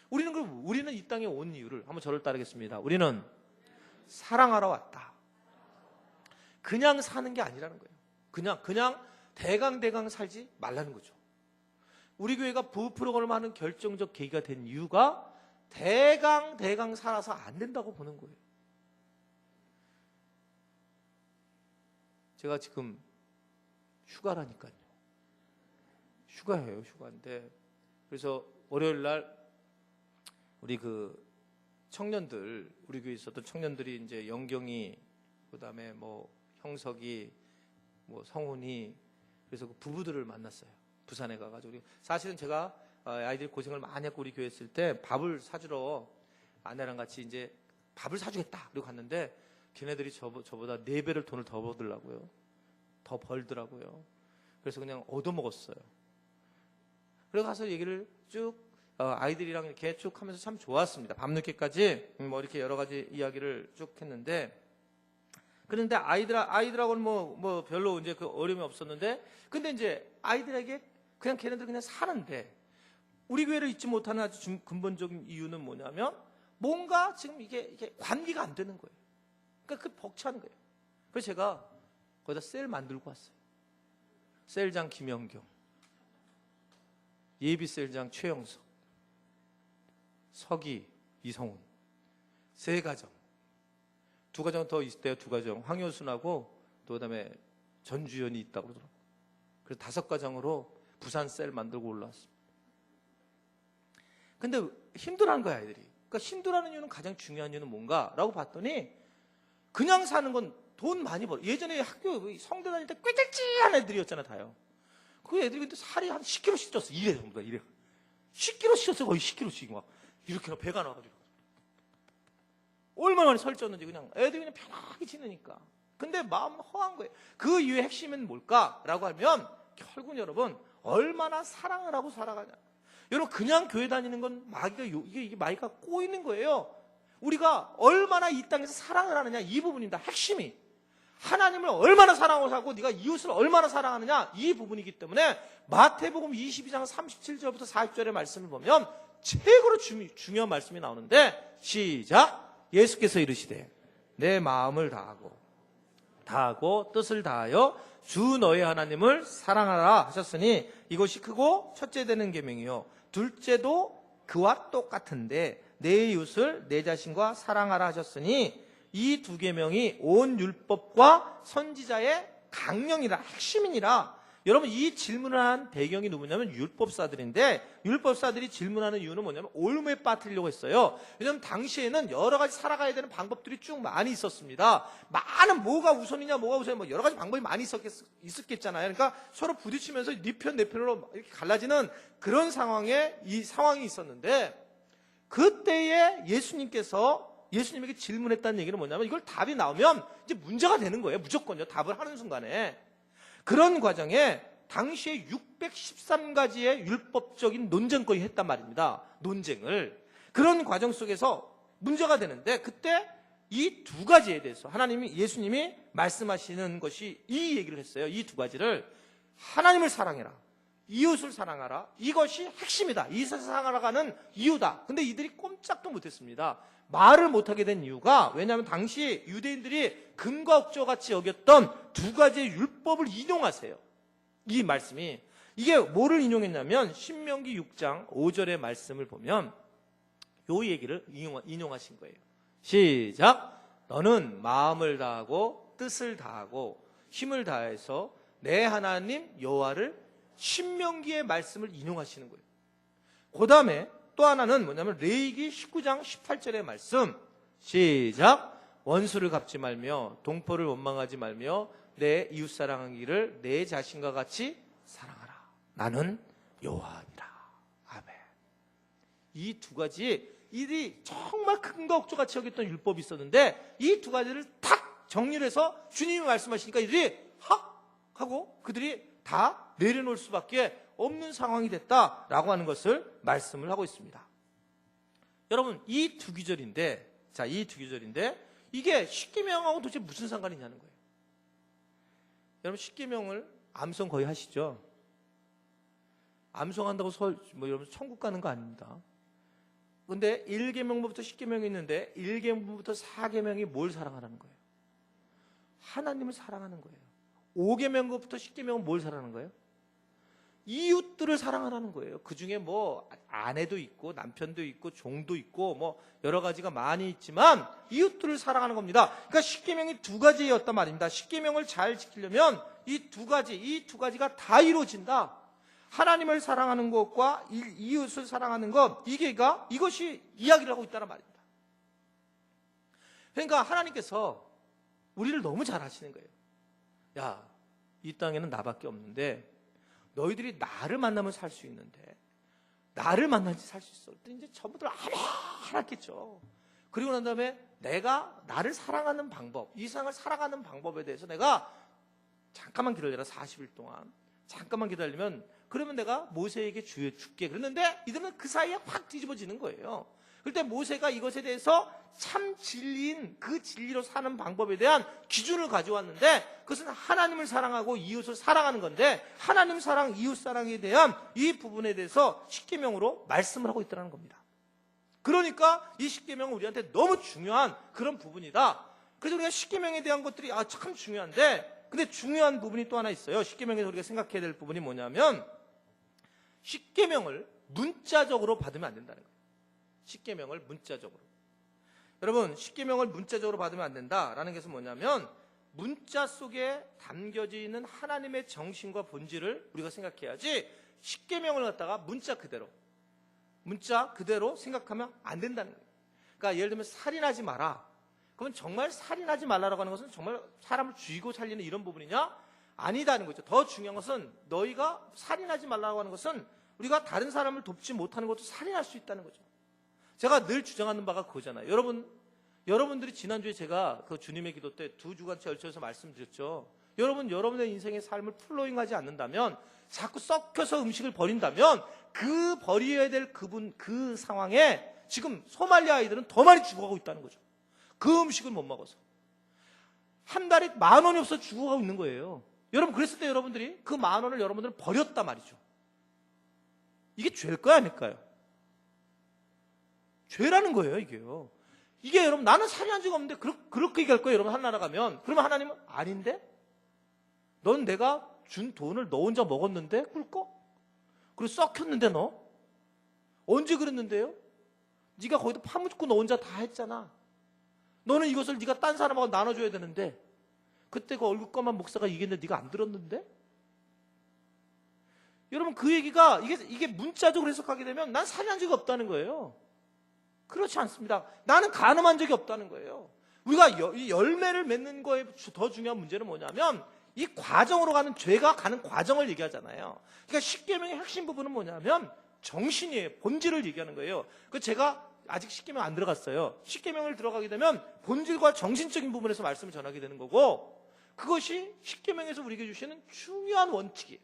우리는 이 땅에 온 이유를 한번 저를 따르겠습니다. 우리는 사랑하러 왔다. 그냥 사는 게 아니라는 거예요. 그냥 대강 살지 말라는 거죠. 우리 교회가 부부 프로그램을 하는 결정적 계기가 된 이유가 대강 살아서 안 된다고 보는 거예요. 제가 지금 휴가라니까요. 휴가인데 그래서 월요일 날 우리 청년들 우리 교회에 있었던 청년들이 이제 영경이 그다음에 뭐 형석이 뭐 성훈이 그래서 그 부부들을 만났어요. 부산에 가가지고 사실은 제가 아이들이 고생을 많이 했고 우리 교회 있을 때 밥을 사주러 아내랑 같이 이제 밥을 사주겠다 그리고 갔는데 걔네들이 저보다 4배를 돈을 더 벌더라고요. 그래서 그냥 얻어먹었어요. 그래서 가서 얘기를 쭉 아이들이랑 이렇게 쭉 하면서 참 좋았습니다. 밤늦게까지 뭐 이렇게 여러 가지 이야기를 쭉 했는데 그런데 아이들하고는 뭐 별로 이제 그 어려움이 없었는데 근데 이제 아이들에게 그냥 걔네들 그냥 사는데 우리 교회를 잊지 못하는 아주 근본적인 이유는 뭐냐면 뭔가 지금 이게 관계가 안 되는 거예요. 그러니까 그 벅차는 거예요. 그래서 제가 거기다 셀 만들고 왔어요. 셀장 김영경, 예비셀장 최영석, 서기 이성훈, 3가정. 2가정 더 있을 때요. 2가정 황효순하고 또 그다음에 전주연이 있다고 그러더라고요. 그래서 5가정으로 부산 셀 만들고 올라왔습니다. 근데 힘들어하는 거야 애들이. 그러니까 힘들어하는 이유는 가장 중요한 이유는 뭔가라고 봤더니 그냥 사는 건 돈 많이 벌어. 예전에 학교 성대 다닐 때 꾀질찌한 애들이었잖아 다요. 그 애들이 근데 살이 한 10kg씩 쪘어. 이래 전부 다 이래. 10kg씩 쪘어. 거의 10kg씩 막 이렇게 배가 나가지고. 얼마나 많이 살쪘는지 그냥 애들이 그냥 편하게 지내니까. 근데 마음은 허한 거예요. 그 이유의 핵심은 뭘까라고 하면 결국 여러분 얼마나 사랑을 하고 살아가냐. 여러분 그냥 교회 다니는 건 이게 마귀가 꼬이는 거예요. 우리가 얼마나 이 땅에서 사랑을 하느냐 이 부분입니다. 핵심이. 하나님을 얼마나 사랑하고 살고 네가 이웃을 얼마나 사랑하느냐 이 부분이기 때문에 마태복음 22장 37절부터 40절의 말씀을 보면 최고로 중요한 말씀이 나오는데 시작. 예수께서 이르시되 내 마음을 다하고 다하고 뜻을 다하여 주 너의 하나님을 사랑하라 하셨으니 이것이 크고 첫째 되는 계명이요 둘째도 그와 똑같은데 내 이웃을 내 자신과 사랑하라 하셨으니 이 두 계명이 온 율법과 선지자의 강령이라 핵심이니라. 여러분 이 질문을 한 배경이 누구냐면 율법사들인데 율법사들이 질문하는 이유는 뭐냐면 올무에 빠뜨리려고 했어요. 왜냐하면 당시에는 여러 가지 살아가야 되는 방법들이 쭉 많이 있었습니다. 많은 뭐가 우선이냐 뭐 여러 가지 방법이 많이 있었겠잖아요. 그러니까 서로 부딪히면서 네 편 내 편으로 이렇게 갈라지는 그런 상황에 이 상황이 있었는데 그때에 예수님에게 질문했다는 얘기는 뭐냐면 이걸 답이 나오면 이제 문제가 되는 거예요. 무조건요. 답을 하는 순간에. 그런 과정에 당시에 613가지의 율법적인 논쟁거리 했단 말입니다. 논쟁을. 그런 과정 속에서 문제가 되는데 그때 이 두 가지에 대해서 예수님이 말씀하시는 것이 이 얘기를 했어요. 이 두 가지를 하나님을 사랑해라. 이웃을 사랑하라. 이것이 핵심이다. 이웃을 사랑하라가는 이유다. 근데 이들이 꼼짝도 못했습니다. 말을 못하게 된 이유가 왜냐하면 당시 유대인들이 금과 옥조같이 여겼던 두 가지의 율법을 인용하세요. 이 말씀이 이게 뭐를 인용했냐면 신명기 6장 5절의 말씀을 보면 요 얘기를 인용하신 거예요. 시작. 너는 마음을 다하고 뜻을 다하고 힘을 다해서 내 하나님 여호와를 신명기의 말씀을 인용하시는 거예요. 그 다음에 또 하나는 뭐냐면 레위기 19장 18절의 말씀. 시작. 원수를 갚지 말며 동포를 원망하지 말며 내 이웃 사랑하기를 내 자신과 같이 사랑하라. 나는 여호와니라. 아멘. 이 두 가지 일이 정말 큰과 옥조같이 여겼던 율법이 있었는데 이 두 가지를 탁 정리를 해서 주님이 말씀하시니까 이들이 헉 하고 그들이 다 내려놓을 수밖에 없는 상황이 됐다라고 하는 것을 말씀을 하고 있습니다. 여러분 이 두 구절인데 이게 십계명하고 도대체 무슨 상관이냐는 거예요. 여러분 십계명을 암송 거의 하시죠? 암송한다고 여러분 천국 가는 거 아닙니다. 근데 1계명부터 10계명이 있는데 1계명부터 4계명이 뭘 사랑하라는 거예요? 하나님을 사랑하는 거예요. 5계명부터 10계명은 뭘 사랑하는 거예요? 이웃들을 사랑하라는 거예요. 그 중에 뭐 아내도 있고 남편도 있고 종도 있고 뭐 여러 가지가 많이 있지만 이웃들을 사랑하는 겁니다. 그러니까 십계명이 두 가지였단 말입니다. 십계명을 잘 지키려면 이 두 가지가 다 이루어진다. 하나님을 사랑하는 것과 이웃을 사랑하는 것 이것이 이야기를 하고 있다는 말입니다. 그러니까 하나님께서 우리를 너무 잘 아시는 거예요. 야, 이 땅에는 나밖에 없는데 너희들이 나를 만나면 살 수 있는데 나를 만나지 살 수 있어. 그때 이제 전부들 알았겠죠. 그리고 난 다음에 내가 나를 사랑하는 방법, 이 세상을 살아가는 방법에 대해서 내가 잠깐만 기다려라. 40일 동안 잠깐만 기다리면 그러면 내가 모세에게 줄게. 그랬는데 이들은 그 사이에 확 뒤집어지는 거예요. 그때 모세가 이것에 대해서 참 진리인 그 진리로 사는 방법에 대한 기준을 가져왔는데 그것은 하나님을 사랑하고 이웃을 사랑하는 건데 하나님 사랑, 이웃 사랑에 대한 이 부분에 대해서 십계명으로 말씀을 하고 있다는 겁니다. 그러니까 이 십계명은 우리한테 너무 중요한 그런 부분이다. 그래서 우리가 십계명에 대한 것들이 참 중요한데 근데 중요한 부분이 또 하나 있어요. 십계명에서 우리가 생각해야 될 부분이 뭐냐면 십계명을 문자적으로 받으면 안 된다는 거예요. 십계명을 문자적으로. 여러분 십계명을 문자적으로 받으면 안 된다라는 것은 뭐냐면 문자 속에 담겨져 있는 하나님의 정신과 본질을 우리가 생각해야지 십계명을 갖다가 문자 그대로 생각하면 안 된다는 거예요. 그러니까 예를 들면 살인하지 마라. 그러면 정말 살인하지 말라라고 하는 것은 정말 사람을 죽이고 살리는 이런 부분이냐? 아니다는 거죠. 더 중요한 것은 너희가 살인하지 말라고 하는 것은 우리가 다른 사람을 돕지 못하는 것도 살인할 수 있다는 거죠. 제가 늘 주장하는 바가 그거잖아요. 여러분들이 지난주에 제가 그 주님의 기도 때 2주간째 열쳐서 말씀드렸죠. 여러분의 인생의 삶을 플로잉하지 않는다면 자꾸 썩혀서 음식을 버린다면 그 버려야 될 그 상황에 지금 소말리아 아이들은 더 많이 죽어가고 있다는 거죠. 그 음식을 못 먹어서. 한 달에 10,000원이 없어 죽어가고 있는 거예요. 여러분 그랬을 때 여러분들이 그 10,000원을 여러분들은 버렸단 말이죠. 이게 죄일까요 아닐까요? 죄라는 거예요 이게요. 이게 여러분 나는 살인한 적 없는데 그렇게 얘기할 거예요. 여러분 하늘나라 가면. 그러면 하나님은 아닌데? 넌 내가 준 돈을 너 혼자 먹었는데 꿀꺽? 그리고 썩혔는데 너? 언제 그랬는데요? 네가 거기다 파묻고 너 혼자 다 했잖아. 너는 이것을 네가 딴 사람하고 나눠줘야 되는데 그때 그 얼굴 검은 목사가 얘기했는데 네가 안 들었는데? 여러분 그 얘기가 이게 문자적으로 해석하게 되면 난 살인한 적이 없다는 거예요. 그렇지 않습니다. 나는 간음한 적이 없다는 거예요. 우리가 이 열매를 맺는 거에 더 중요한 문제는 뭐냐면 이 과정으로 가는 죄가 가는 과정을 얘기하잖아요. 그러니까 십계명의 핵심 부분은 뭐냐면 정신이에요. 본질을 얘기하는 거예요. 그 제가 아직 십계명 안 들어갔어요. 십계명을 들어가게 되면 본질과 정신적인 부분에서 말씀을 전하게 되는 거고 그것이 십계명에서 우리에게 주시는 중요한 원칙이에요.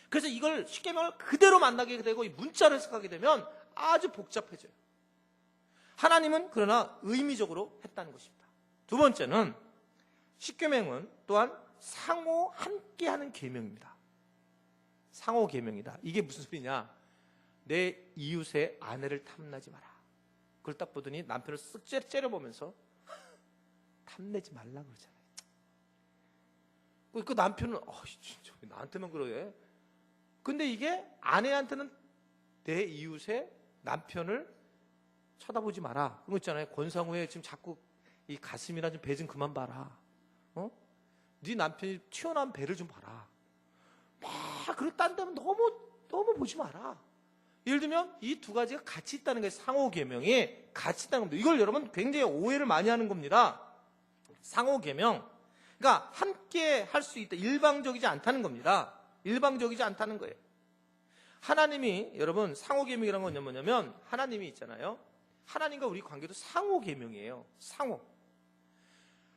그래서 이걸 십계명을 그대로 만나게 되고 이 문자를 해석하게 되면 아주 복잡해져요. 하나님은 그러나 의미적으로 했다는 것입니다. 두 번째는 십계명은 또한 상호 함께하는 계명입니다. 상호 계명이다. 이게 무슨 소리냐? 내 이웃의 아내를 탐내지 마라. 그걸 딱 보더니 남편을 쓱 째려보면서 탐내지 말라 그러잖아요. 그 남편은 진짜 왜 나한테만 그러게? 근데 이게 아내한테는 내 이웃의 남편을 쳐다보지 마라. 그런 거 있잖아요. 권상우에 지금 자꾸 이 가슴이나 좀 배 좀 그만 봐라. 네 남편이 튀어나온 배를 좀 봐라. 막 그렇게 딴 데면 너무 보지 마라. 예를 들면 이 두 가지가 같이 있다는 거예요. 상호 계명이 같이 있다는 겁니다. 이걸 여러분 굉장히 오해를 많이 하는 겁니다. 상호 계명. 그러니까 함께 할 수 있다. 일방적이지 않다는 겁니다. 일방적이지 않다는 거예요. 하나님이 여러분 상호 계명이라는 건 뭐냐면 하나님이 있잖아요. 하나님과 우리 관계도 상호 계명이에요. 상호.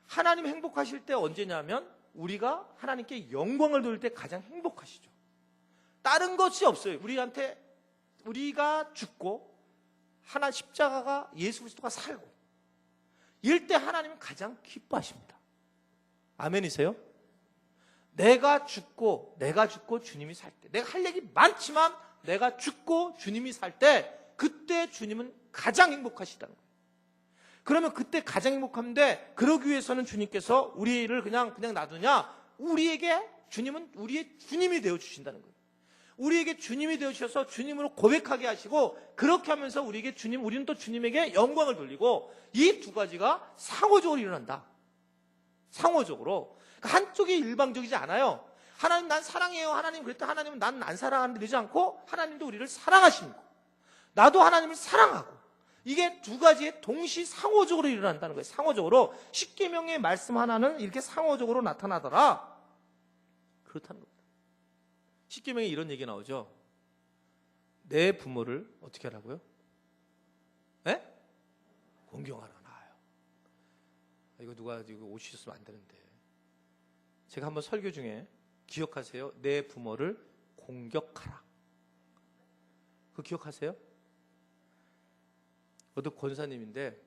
하나님 행복하실 때 언제냐면 우리가 하나님께 영광을 돌릴 때 가장 행복하시죠. 다른 것이 없어요. 우리가 죽고 하나 십자가가 예수 그리스도가 살고 이럴 때 하나님은 가장 기뻐하십니다. 아멘이세요? 내가 죽고 주님이 살 때 내가 할 얘기 많지만 내가 죽고 주님이 살 때 그때 주님은 가장 행복하시다는 거예요. 그러면 그때 가장 행복한데 그러기 위해서는 주님께서 우리를 그냥 놔두냐? 우리에게 주님은 우리의 주님이 되어주신다는 거예요. 우리에게 주님이 되어주셔서 주님으로 고백하게 하시고 그렇게 하면서 우리는 또 주님에게 영광을 돌리고 이 두 가지가 상호적으로 일어난다. 상호적으로. 그러니까 한쪽이 일방적이지 않아요. 하나님 난 사랑해요. 하나님 그랬더니 하나님은 난 안 사랑하는데 되지 않고 하나님도 우리를 사랑하십니다. 나도 하나님을 사랑하고 이게 두 가지의 동시 상호적으로 일어난다는 거예요. 상호적으로. 십계명의 말씀 하나는 이렇게 상호적으로 나타나더라. 그렇다는 겁니다. 십계명에 이런 얘기 나오죠. 내 부모를 어떻게 하라고요? 네? 공경하라 나와요. 이거 누가 이거 오시셨으면 안 되는데. 제가 한번 설교 중에 기억하세요. 내 부모를 공격하라. 그거 기억하세요? 어느 권사님인데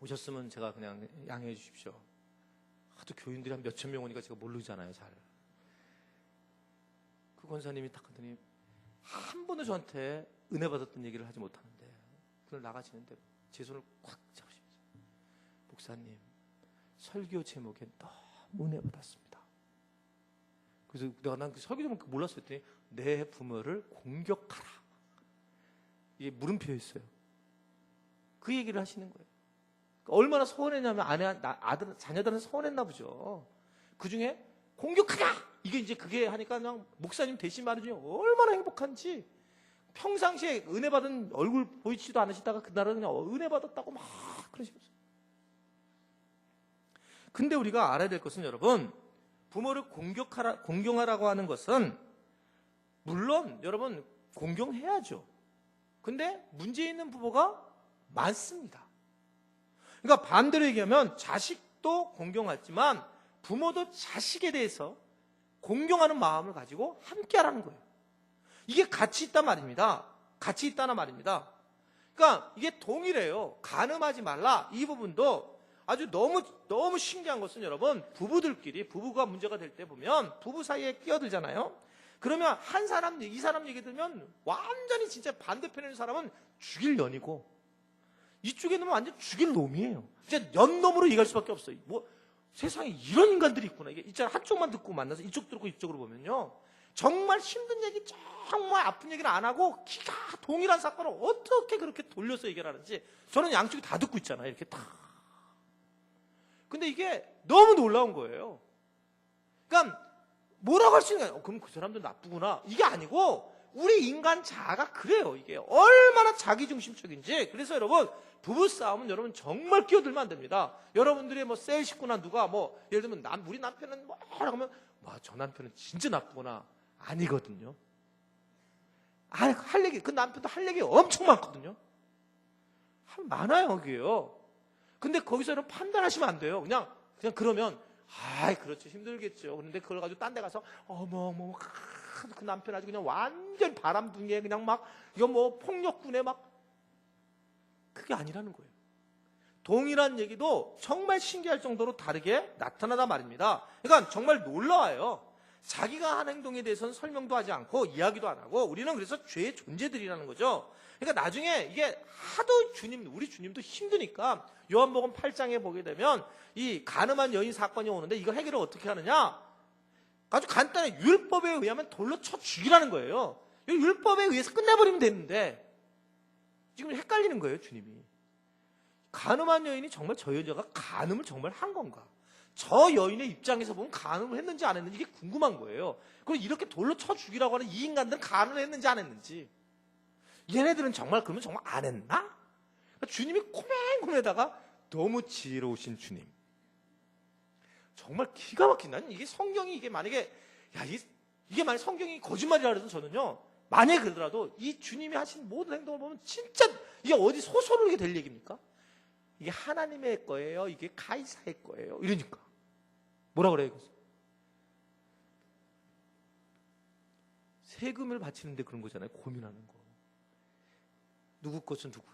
오셨으면 제가 그냥 양해해 주십시오. 하도 교인들이 한 몇천 명 오니까 제가 모르잖아요, 잘. 그 권사님이 딱 하더니 한 번도 저한테 은혜 받았던 얘기를 하지 못하는데 그날 나가시는데 제 손을 꽉 잡으시면서 목사님 설교 제목에 너무 은혜 받았습니다. 그래서 난 그 설교 제목 몰랐어요. 했더니 내 부모를 공격하라. 이게 물음표였어요. 그 얘기를 하시는 거예요. 얼마나 서운했냐면 자녀들은 서운했나 보죠. 그 중에 공격하냐! 이게 이제 그게 하니까 그냥 목사님 대신 말해주니 얼마나 행복한지. 평상시에 은혜 받은 얼굴 보이지도 않으시다가 그날은 그냥 은혜 받았다고 막 그러시면서. 근데 우리가 알아야 될 것은 여러분, 부모를 공경하라고 하는 것은 물론 여러분 공경해야죠. 근데 문제 있는 부모가 많습니다. 그러니까 반대로 얘기하면 자식도 공경하지만 부모도 자식에 대해서 공경하는 마음을 가지고 함께 하라는 거예요. 이게 같이 있단 말입니다. 같이 있다는 말입니다. 그러니까 이게 동일해요. 간음하지 말라. 이 부분도 아주 너무 신기한 것은 여러분, 부부가 문제가 될 때 보면 부부 사이에 끼어들잖아요. 그러면 이 사람 얘기 들으면 완전히 진짜 반대편에 있는 사람은 죽일 년이고 이쪽에 놓으면 완전 죽일 놈이에요. 진짜 연놈으로 얘기할 수밖에 없어요. 뭐 세상에 이런 인간들이 있구나. 이게 있잖아, 한쪽만 듣고 만나서 이쪽 듣고 이쪽으로 보면요, 정말 힘든 얘기, 정말 아픈 얘기를 안 하고 기가 동일한 사건을 어떻게 그렇게 돌려서 얘기를 하는지 저는 양쪽이 다 듣고 있잖아요. 이렇게 다. 근데 이게 너무 놀라운 거예요. 그러니까 뭐라고 할 수 있는 거예요. 그럼 그 사람도 나쁘구나. 이게 아니고 우리 인간 자아가 그래요. 이게 얼마나 자기중심적인지. 그래서 여러분, 부부싸움은 여러분 정말 끼어들면 안 됩니다. 여러분들의 뭐 셀 식구나 누가 뭐 예를 들면 우리 남편은 뭐라고 하면 와, 저 남편은 진짜 나쁘구나. 아니거든요. 할 얘기, 그 남편도 할 얘기 엄청 많거든요. 많아요, 거기에요. 근데 거기서 여러분 판단하시면 안 돼요. 그냥 그러면, 아이, 그렇죠. 힘들겠죠. 그런데 그걸 가지고 딴 데 가서, 어머, 그 남편 아주 그냥 완전 바람둥이에 그냥 막, 이거 뭐 폭력군에 막, 그게 아니라는 거예요. 동일한 얘기도 정말 신기할 정도로 다르게 나타나다 말입니다. 그러니까 정말 놀라워요. 자기가 한 행동에 대해서는 설명도 하지 않고 이야기도 안 하고, 우리는 그래서 죄의 존재들이라는 거죠. 그러니까 나중에 이게 하도 우리 주님도 힘드니까 요한복음 8장에 보게 되면 이 간음한 여인 사건이 오는데 이거 해결을 어떻게 하느냐? 아주 간단해. 율법에 의하면 돌로 쳐 죽이라는 거예요. 율법에 의해서 끝내버리면 되는데 지금 헷갈리는 거예요, 주님이. 간음한 여인이 정말 저 여자가 간음을 정말 한 건가? 저 여인의 입장에서 보면 간음을 했는지 안 했는지 이게 궁금한 거예요. 그리고 이렇게 돌로 쳐 죽이라고 하는 이 인간들은 간음을 했는지 안 했는지. 얘네들은 정말 그러면 정말 안 했나? 그러니까 주님이 고맨고매다가 너무 지혜로우신 주님. 정말 기가 막힌다. 이게 성경이 이게 만약에 이게 만약 성경이 거짓말이라 그래서 저는요, 만약에 그러더라도 이 주님이 하신 모든 행동을 보면 진짜 이게 어디 소설로 이게 될 얘기입니까? 이게 하나님의 거예요, 이게 가이사의 거예요, 이러니까 뭐라 그래요? 이거? 세금을 바치는데 그런 거잖아요. 고민하는 거. 누구 것은 누구.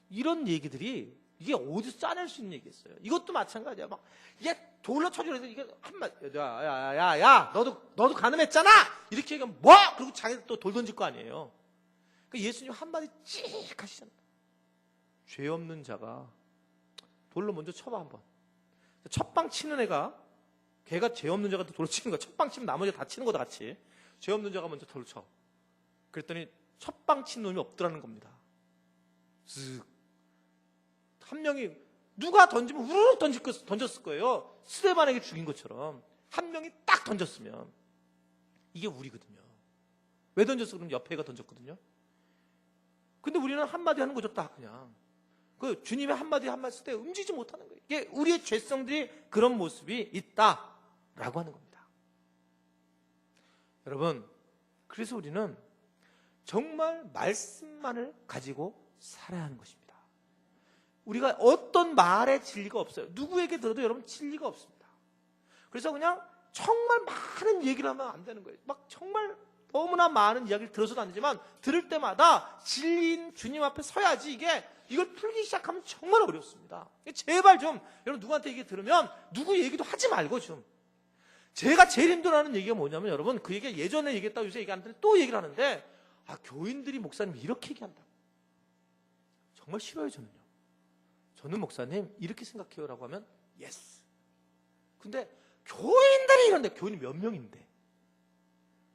이런 얘기들이 이게 어디서 짜낼 수 있는 얘기겠어요. 이것도 마찬가지야. 막 이게 돌로 쳐주려서 이게 한마디, 야, 너도 간음했잖아. 이렇게 얘기하면 뭐? 그리고 자기들 또 돌 던질 거 아니에요. 그러니까 예수님 한마디 찍 하시잖아요. 죄 없는 자가 돌로 먼저 쳐봐 한번. 첫방 치는 걔가 죄 없는 자가 돌로 치는 거야. 첫방 치면 나머지가 다 치는 거다 같이. 죄 없는 자가 먼저 돌로 쳐. 그랬더니 첫방 친 놈이 없더라는 겁니다. 쓱. 한 명이 누가 던지면 우르르 던졌을 거예요. 스데반에게 죽인 것처럼 한 명이 딱 던졌으면 이게 우리거든요. 왜 던졌어? 그럼 옆에 애가 던졌거든요. 근데 우리는 한마디 하는 거죠. 딱 그냥 그 주님의 한마디 쓸 때 움직이지 못하는 거예요. 이게 우리의 죄성들이 그런 모습이 있다라고 하는 겁니다. 여러분, 그래서 우리는 정말 말씀만을 가지고 살아야 하는 것입니다. 우리가 어떤 말에 진리가 없어요. 누구에게 들어도 여러분 진리가 없습니다. 그래서 그냥 정말 많은 얘기를 하면 안 되는 거예요. 막 정말 너무나 많은 이야기를 들어서도 안 되지만 들을 때마다 진리인 주님 앞에 서야지 이걸 풀기 시작하면 정말 어렵습니다. 제발 좀 여러분 누구한테 얘기 들으면 누구 얘기도 하지 말고 좀. 제가 제일 힘들어하는 얘기가 뭐냐면 여러분 그 얘기가 예전에 얘기했다고 요새 얘기 안 하는데 또 얘기를 하는데 교인들이 목사님 이렇게 얘기한다. 정말 싫어요 저는요. 저는 목사님 이렇게 생각해요 라고 하면 예스. 근데 교인들이 이런데 교인이 몇 명인데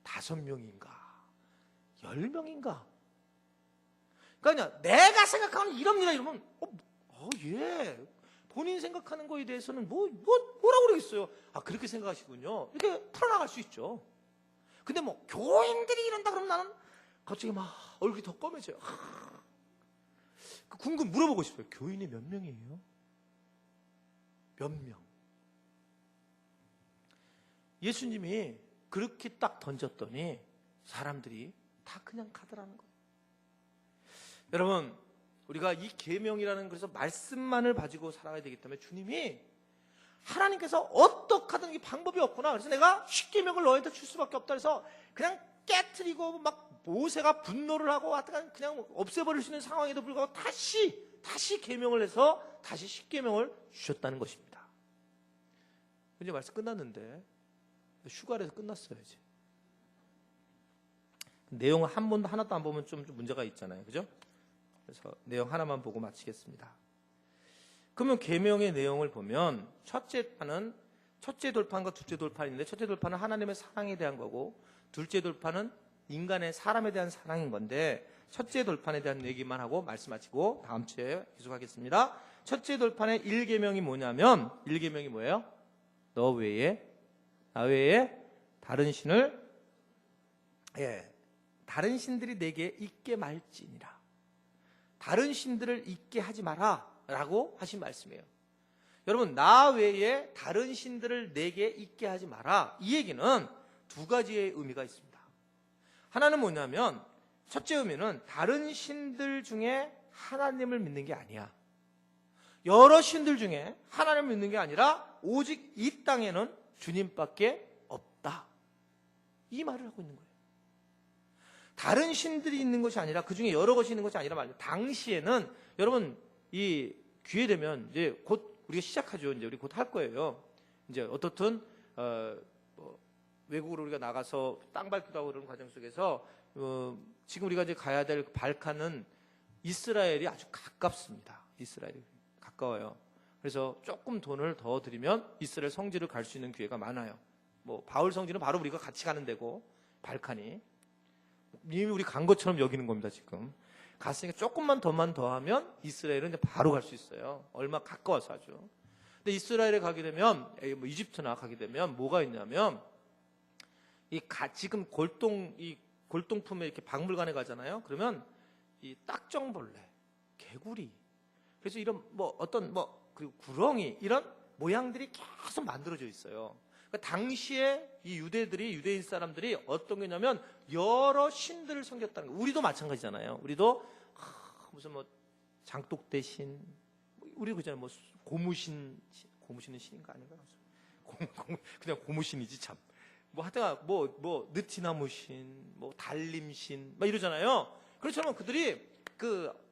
5명인가 10명인가 그러니까 내가 생각하는 이럽니다 이러면 예 본인 생각하는 거에 대해서는 뭐라고 그러겠어요. 그렇게 생각하시군요. 이렇게 풀어나갈 수 있죠. 근데 교인들이 이런다 그러면 나는 갑자기 막 얼굴이 더 검해져요. 물어보고 싶어요. 교인이 몇 명이에요? 몇 명? 예수님이 그렇게 딱 던졌더니 사람들이 다 그냥 가더라는 거예요. 여러분, 우리가 이 계명이라는 그래서 말씀만을 가지고 살아가야 되기 때문에 주님이 하나님께서 어떻게 하든 이 방법이 없구나. 그래서 내가 십계명을 너희한테 줄 수밖에 없다. 그래서 그냥 깨트리고 막 모세가 분노를 하고 그냥 없애버릴 수 있는 상황에도 불구하고 다시 계명을 해서 다시 십계명을 주셨다는 것입니다. 이제 말씀 끝났는데 휴가를 해서 끝났어요 이제. 내용을 하나도 안 보면 좀 문제가 있잖아요, 그죠? 그래서 내용 하나만 보고 마치겠습니다. 그러면 계명의 내용을 보면 첫째 돌판과 둘째 돌판인데, 첫째 돌판은 하나님의 사랑에 대한 거고, 둘째 돌판은 인간의 사람에 대한 사랑인 건데, 첫째 돌판에 대한 얘기만 하고 말씀 마치고 다음 주에 계속하겠습니다. 첫째 돌판의 1계명이 뭐냐면, 1계명이 뭐예요? 너 외에, 나 외에 다른 신을, 다른 신들이 내게 있게 말지니라. 다른 신들을 있게 하지 마라 라고 하신 말씀이에요. 여러분, 나 외에 다른 신들을 내게 있게 하지 마라, 이 얘기는 두 가지의 의미가 있습니다. 하나는 뭐냐면, 첫째 의미는 다른 신들 중에 하나님을 믿는 게 아니야. 여러 신들 중에 하나님을 믿는 게 아니라 오직 이 땅에는 주님밖에 없다, 이 말을 하고 있는 거예요. 다른 신들이 있는 것이 아니라, 그 중에 여러 것이 있는 것이 아니라 말이에요. 당시에는, 여러분, 이 기회 되면 이제 곧 우리가 시작하죠. 이제 우리 곧 할 거예요. 이제 어떻든 외국으로 우리가 나가서 땅 밟기도 하고 그러는 과정 속에서 지금 우리가 이제 가야 될 발칸은 이스라엘이 아주 가깝습니다. 이스라엘이 가까워요. 그래서 조금 돈을 더 들이면 이스라엘 성지를 갈 수 있는 기회가 많아요. 뭐 바울 성지는 바로 우리가 같이 가는 데고, 발칸이 이미 우리 간 것처럼 여기는 겁니다. 지금 갔으니까 조금만 더 하면 이스라엘은 이제 바로 갈 수 있어요. 얼마 가까워서 아주. 근데 이스라엘에 가게 되면, 뭐 이집트나 가게 되면 뭐가 있냐면, 지금 골동품에 이렇게 박물관에 가잖아요. 그러면 이 딱정벌레, 개구리, 그래서 이런 그리고 구렁이, 이런 모양들이 계속 만들어져 있어요. 그러니까 당시에 이 유대인 사람들이 어떤 게 있냐면 여러 신들을 섬겼다는 거예요. 우리도 마찬가지잖아요. 우리도 무슨 장독대 신, 우리도 그잖아요. 고무신은 신인가 아닌가? 그냥 고무신이지 참. 하여튼 느티나무 신, 달림신, 이러잖아요. 그렇지만 그들이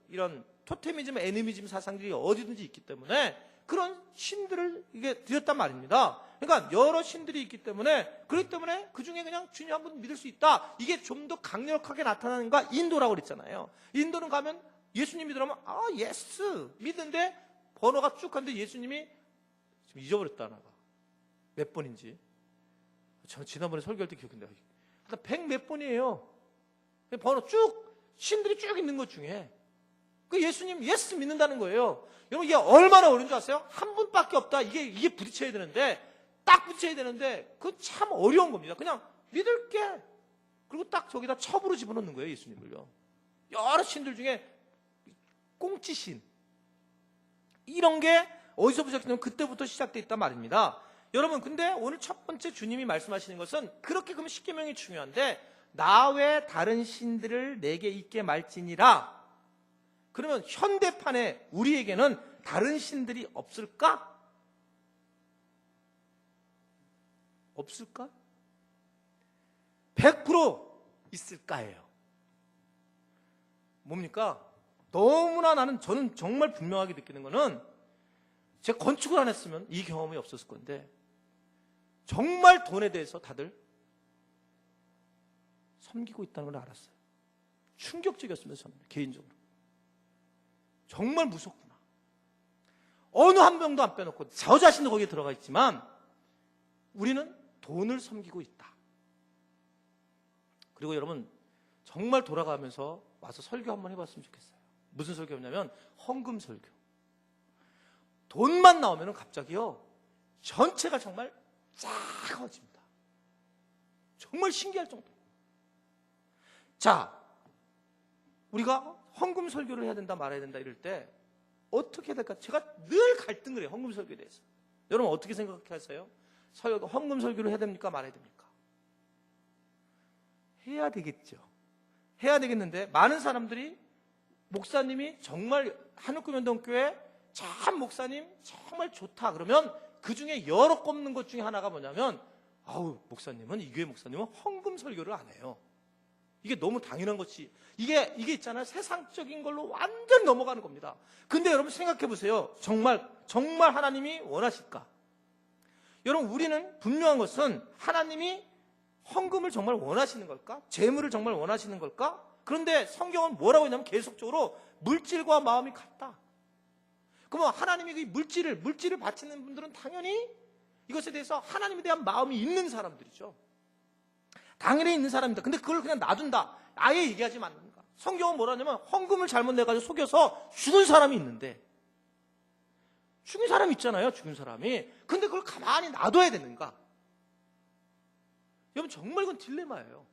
이런 토테미즘, 애니미즘 사상들이 어디든지 있기 때문에 그런 신들을 이게 드렸단 말입니다. 그러니까 여러 신들이 있기 때문에, 그렇기 때문에 그 중에 그냥 주님 한 분 믿을 수 있다. 이게 좀 더 강력하게 나타나는 거 인도라고 그랬잖아요. 인도는 가면 예수님 믿으라면 예스 믿는데 번호가 쭉 갔는데 예수님이 지금 잊어버렸다 하나가 몇 번인지. 저 지난번에 설교할 때 기억한다. 일단 100 몇 번이에요. 번호 신들이 쭉 있는 것 중에 그 예수님 예스 믿는다는 거예요. 여러분, 이게 얼마나 어려운 줄 아세요? 한 분밖에 없다. 이게 부딪혀야 되는데, 딱 부딪혀야 되는데, 그건 참 어려운 겁니다. 그냥 믿을게. 그리고 딱 저기다 첩으로 집어넣는 거예요, 예수님을요. 여러 신들 중에 꽁치신, 이런 게 어디서 시작되냐면 그때부터 시작돼 있단 말입니다. 여러분, 근데 오늘 첫 번째 주님이 말씀하시는 것은, 그렇게 그러면 십계명이 중요한데, 나 외 다른 신들을 내게 있게 말지니라. 그러면 현대판에 우리에게는 다른 신들이 없을까? 없을까? 100% 있을까예요. 뭡니까? 너무나 저는 정말 분명하게 느끼는 거는, 제가 건축을 안 했으면 이 경험이 없었을 건데, 정말 돈에 대해서 다들 섬기고 있다는 걸 알았어요. 충격적이었습니다, 저는 개인적으로. 정말 무섭구나. 어느 한 명도 안 빼놓고 저 자신도 거기에 들어가 있지만 우리는 돈을 섬기고 있다. 그리고 여러분, 정말 돌아가면서 와서 설교 한번 해봤으면 좋겠어요. 무슨 설교냐면 헌금 설교. 돈만 나오면 갑자기요, 전체가 정말 작아집니다. 정말 신기할 정도. 자, 우리가 헌금 설교를 해야 된다 말아야 된다 이럴 때 어떻게 해야 될까? 제가 늘 갈등을 해요, 헌금 설교에 대해서. 여러분 어떻게 생각하세요? 헌금 설교를 해야 됩니까? 말아야 됩니까? 해야 되겠죠. 해야 되겠는데, 많은 사람들이 목사님이 정말 한옥교면동교회 참 목사님 정말 좋다 그러면 그 중에 여러 꼽는 것 중에 하나가 뭐냐면, 목사님은, 이 교회 목사님은 헌금 설교를 안 해요. 이게 너무 당연한 것이, 이게 있잖아요. 세상적인 걸로 완전 넘어가는 겁니다. 근데 여러분 생각해 보세요. 정말 하나님이 원하실까? 여러분, 우리는 분명한 것은 하나님이 헌금을 정말 원하시는 걸까? 재물을 정말 원하시는 걸까? 그런데 성경은 뭐라고 했냐면 계속적으로 물질과 마음이 같다. 그러면 하나님이 그 물질을 바치는 분들은 당연히 이것에 대해서 하나님에 대한 마음이 있는 사람들이죠. 당연히 있는 사람입니다. 근데 그걸 그냥 놔둔다. 아예 얘기하지 않는가. 성경은 뭐라냐면 헌금을 잘못 내가지고 속여서 죽은 사람이 있는데, 죽은 사람이 있잖아요. 죽은 사람이. 근데 그걸 가만히 놔둬야 되는가? 여러분 정말 이건 딜레마예요.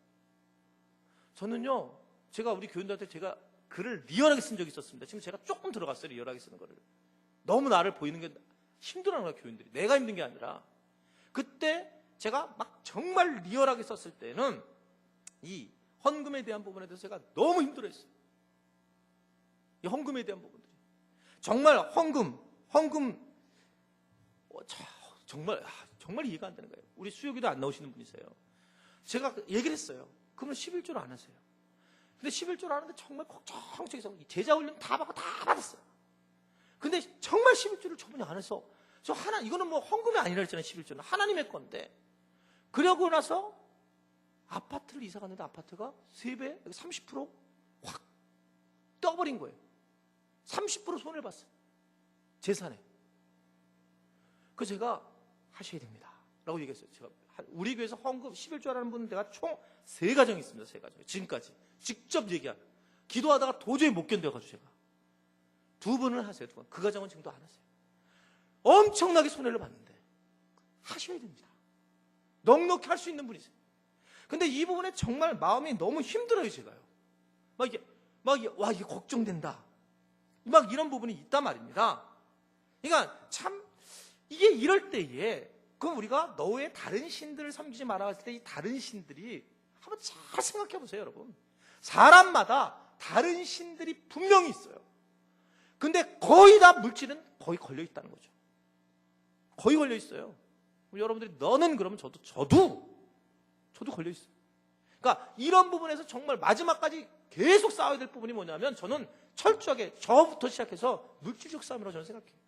저는요, 제가 우리 교인들한테 제가 글을 리얼하게 쓴 적이 있었습니다. 지금 제가 조금 들어갔어요. 리얼하게 쓰는 거를. 너무 나를 보이는 게 힘들어하는 거야, 교인들이. 내가 힘든 게 아니라. 그때 제가 막 정말 리얼하게 썼을 때는 이 헌금에 대한 부분에 대해서 제가 너무 힘들어했어요. 이 헌금에 대한 부분들이. 정말 헌금 정말 이해가 안 되는 거예요. 우리 수요기도 안 나오시는 분이세요. 제가 얘기를 했어요. 그러면 11조를 안 하세요. 근데 11조를 하는데 정말 걱정해서 제자 훈련 다 받고 다 받았어요. 근데 정말 11조를 저분이 안 해서 이거는 뭐 헌금이 아니라 했잖아요. 11조는 하나님의 건데. 그러고 나서 아파트를 이사 갔는데 아파트가 3배, 30%확 떠버린 거예요. 30% 손해를 봤어요. 재산에. 그래서 제가 하셔야 됩니다. 라고 얘기했어요. 제가 우리 교회에서 헌금 11조 하라는 분은 내가 총 3가정이 있습니다. 3가정. 지금까지. 직접 얘기한. 기도하다가 도저히 못 견뎌가지고 제가. 2분을 하세요. 2분. 그 가정은 지금도 안 하세요. 엄청나게 손해를 봤는데 하셔야 됩니다. 넉넉히 할 수 있는 분이세요. 근데 이 부분에 정말 마음이 너무 힘들어요. 제가요. 이게 걱정된다. 막 이런 부분이 있단 말입니다. 그러니까 참 이게 이럴 때에 그럼 우리가 너 외에 다른 신들을 섬기지 마라 했을 때 이 다른 신들이 한번 잘 생각해 보세요, 여러분. 사람마다 다른 신들이 분명히 있어요. 근데 거의 다 물질은 거의 걸려 있다는 거죠. 거의 걸려 있어요. 여러분들이 너는 그러면 저도 걸려 있어요. 그러니까 이런 부분에서 정말 마지막까지 계속 싸워야 될 부분이 뭐냐면 저는 철저하게 저부터 시작해서 물질적 싸움이라고 저는 생각해요.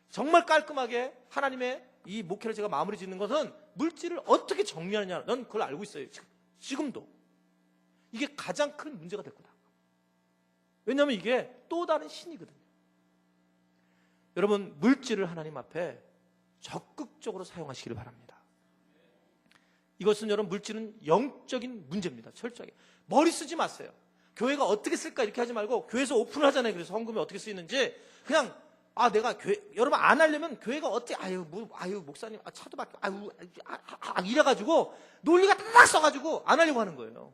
정말 깔끔하게 하나님의 이 목회를 제가 마무리 짓는 것은 물질을 어떻게 정리하느냐. 넌 그걸 알고 있어요. 지금도. 이게 가장 큰 문제가 될 거다. 왜냐하면 이게 또 다른 신이거든요. 여러분 물질을 하나님 앞에 적극적으로 사용하시기를 바랍니다. 이것은 여러분 물질은 영적인 문제입니다. 철저하게. 머리 쓰지 마세요. 교회가 어떻게 쓸까 이렇게 하지 말고 교회에서 오픈을 하잖아요. 그래서 헌금이 어떻게 쓰이는지 그냥 내가 여러분 안 하려면 교회가 어떻게 목사님 차도 밖에 이래가지고 논리가 딱 써가지고 안 하려고 하는 거예요.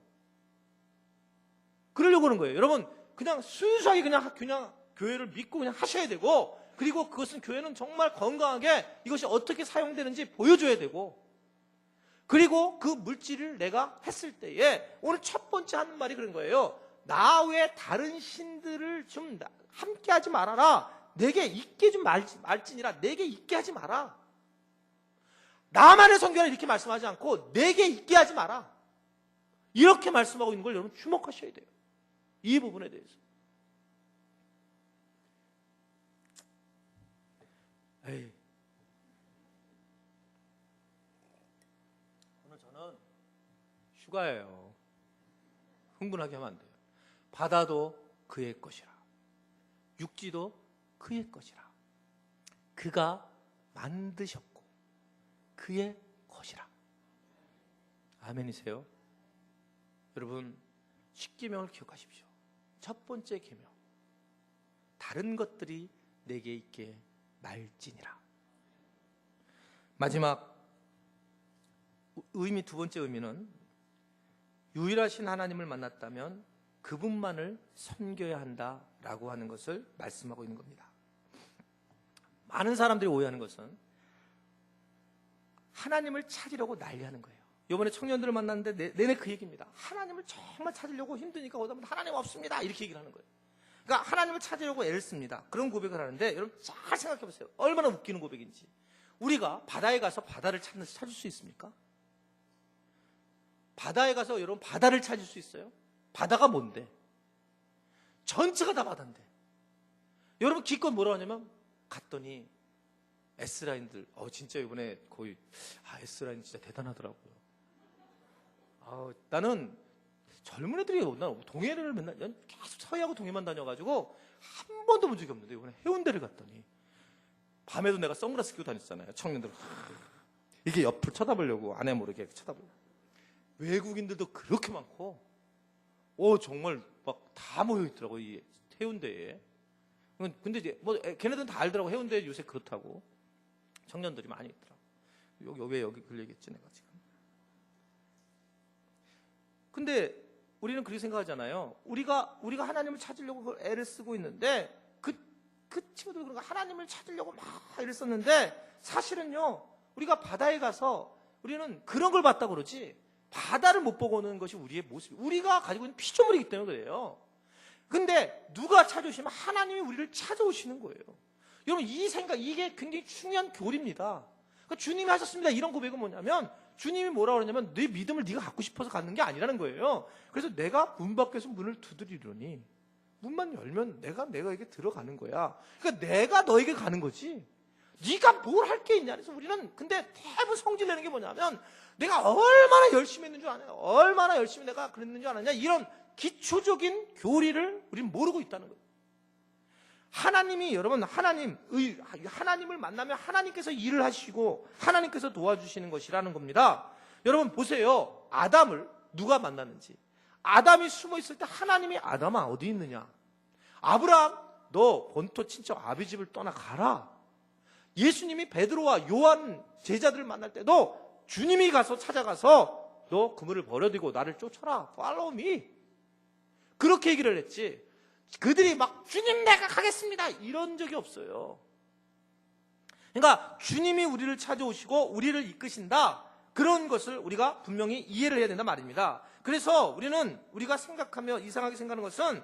그러려고 하는 거예요. 여러분 그냥 순수하게 그냥 교회를 믿고 그냥 하셔야 되고 그리고 그것은 교회는 정말 건강하게 이것이 어떻게 사용되는지 보여줘야 되고 그리고 그 물질을 내가 했을 때에 오늘 첫 번째 하는 말이 그런 거예요. 나 외에 다른 신들을 좀 함께 하지 말아라. 내게 있게 좀 말지니라. 내게 있게 하지 마라. 나만의 성경에 이렇게 말씀하지 않고 내게 있게 하지 마라. 이렇게 말씀하고 있는 걸 여러분 주목하셔야 돼요. 이 부분에 대해서. 오늘 저는 휴가예요. 흥분하게 하면 안 돼요. 바다도 그의 것이라. 육지도 그의 것이라. 그가 만드셨고 그의 것이라. 아멘이세요? 여러분 10계명을 기억하십시오. 첫 번째 계명. 다른 것들이 내게 있게 말지니라. 마지막 의미 두 번째 의미는 유일하신 하나님을 만났다면 그분만을 섬겨야 한다라고 하는 것을 말씀하고 있는 겁니다. 많은 사람들이 오해하는 것은 하나님을 찾으려고 난리하는 거예요. 이번에 청년들을 만났는데 내내 그 얘기입니다. 하나님을 정말 찾으려고 힘드니까 오다 보면 하나님 없습니다 이렇게 얘기를 하는 거예요. 그러니까 하나님을 찾으려고 애를 씁니다. 그런 고백을 하는데 여러분 잘 생각해 보세요. 얼마나 웃기는 고백인지. 우리가 바다에 가서 바다를 찾을 수 있습니까? 바다에 가서 여러분 바다를 찾을 수 있어요? 바다가 뭔데? 전체가 다 바다인데. 여러분 기껏 뭐라고 하냐면 갔더니 S라인들 진짜 이번에 거의 S라인 진짜 대단하더라고요. 나는 젊은 애들이 난 동해를 맨날 계속 서해하고 동해만 다녀가지고 한 번도 본 적이 없는데 이번에 해운대를 갔더니 밤에도 내가 선글라스 끼고 다녔잖아요. 청년들 이게 옆을 쳐다보려고 아내 모르게 쳐다보려고. 외국인들도 그렇게 많고 정말 막 다 모여 있더라고 이 해운대에. 근데 이제 뭐 걔네들은 다 알더라고. 해운대 요새 그렇다고. 청년들이 많이 있더라고. 왜 여기 그 얘기했지 내가 지금. 근데 우리는 그렇게 생각하잖아요. 우리가 하나님을 찾으려고 애를 쓰고 있는데 그 친구들 그런 거 하나님을 찾으려고 막 애를 썼는데 사실은요. 우리가 바다에 가서 우리는 그런 걸 봤다고 그러지 바다를 못 보고 오는 것이 우리의 모습이 우리가 가지고 있는 피조물이기 때문에 그래요. 근데 누가 찾아오시면 하나님이 우리를 찾아오시는 거예요. 여러분 이 생각 이게 굉장히 중요한 교리입니다. 그러니까 주님이 하셨습니다. 이런 고백은 뭐냐면 주님이 뭐라고 그러냐면 내 믿음을 네가 갖고 싶어서 갖는 게 아니라는 거예요. 그래서 내가 문 밖에서 문을 두드리려니 문만 열면 내가 이게 들어가는 거야. 그러니까 내가 너에게 가는 거지. 네가 뭘 할 게 있냐. 그래서 우리는 근데 대부분 성질 내는 게 뭐냐면 내가 얼마나 열심히 했는 줄 아냐. 얼마나 열심히 내가 그랬는 줄 아느냐. 이런 기초적인 교리를 우리는 모르고 있다는 거예요. 하나님이 여러분 하나님을 만나면 하나님께서 일을 하시고 하나님께서 도와주시는 것이라는 겁니다. 여러분 보세요. 아담을 누가 만났는지. 아담이 숨어 있을 때 하나님이 아담아 어디 있느냐. 아브라함 너 본토 친척 아비 집을 떠나 가라. 예수님이 베드로와 요한 제자들을 만날 때도 주님이 가서 찾아가서 너 그물을 버려두고 나를 쫓아라. Follow me. 그렇게 얘기를 했지. 그들이 막 주님 내가 가겠습니다. 이런 적이 없어요. 그러니까 주님이 우리를 찾아오시고 우리를 이끄신다. 그런 것을 우리가 분명히 이해를 해야 된단 말입니다. 그래서 우리가 생각하며 이상하게 생각하는 것은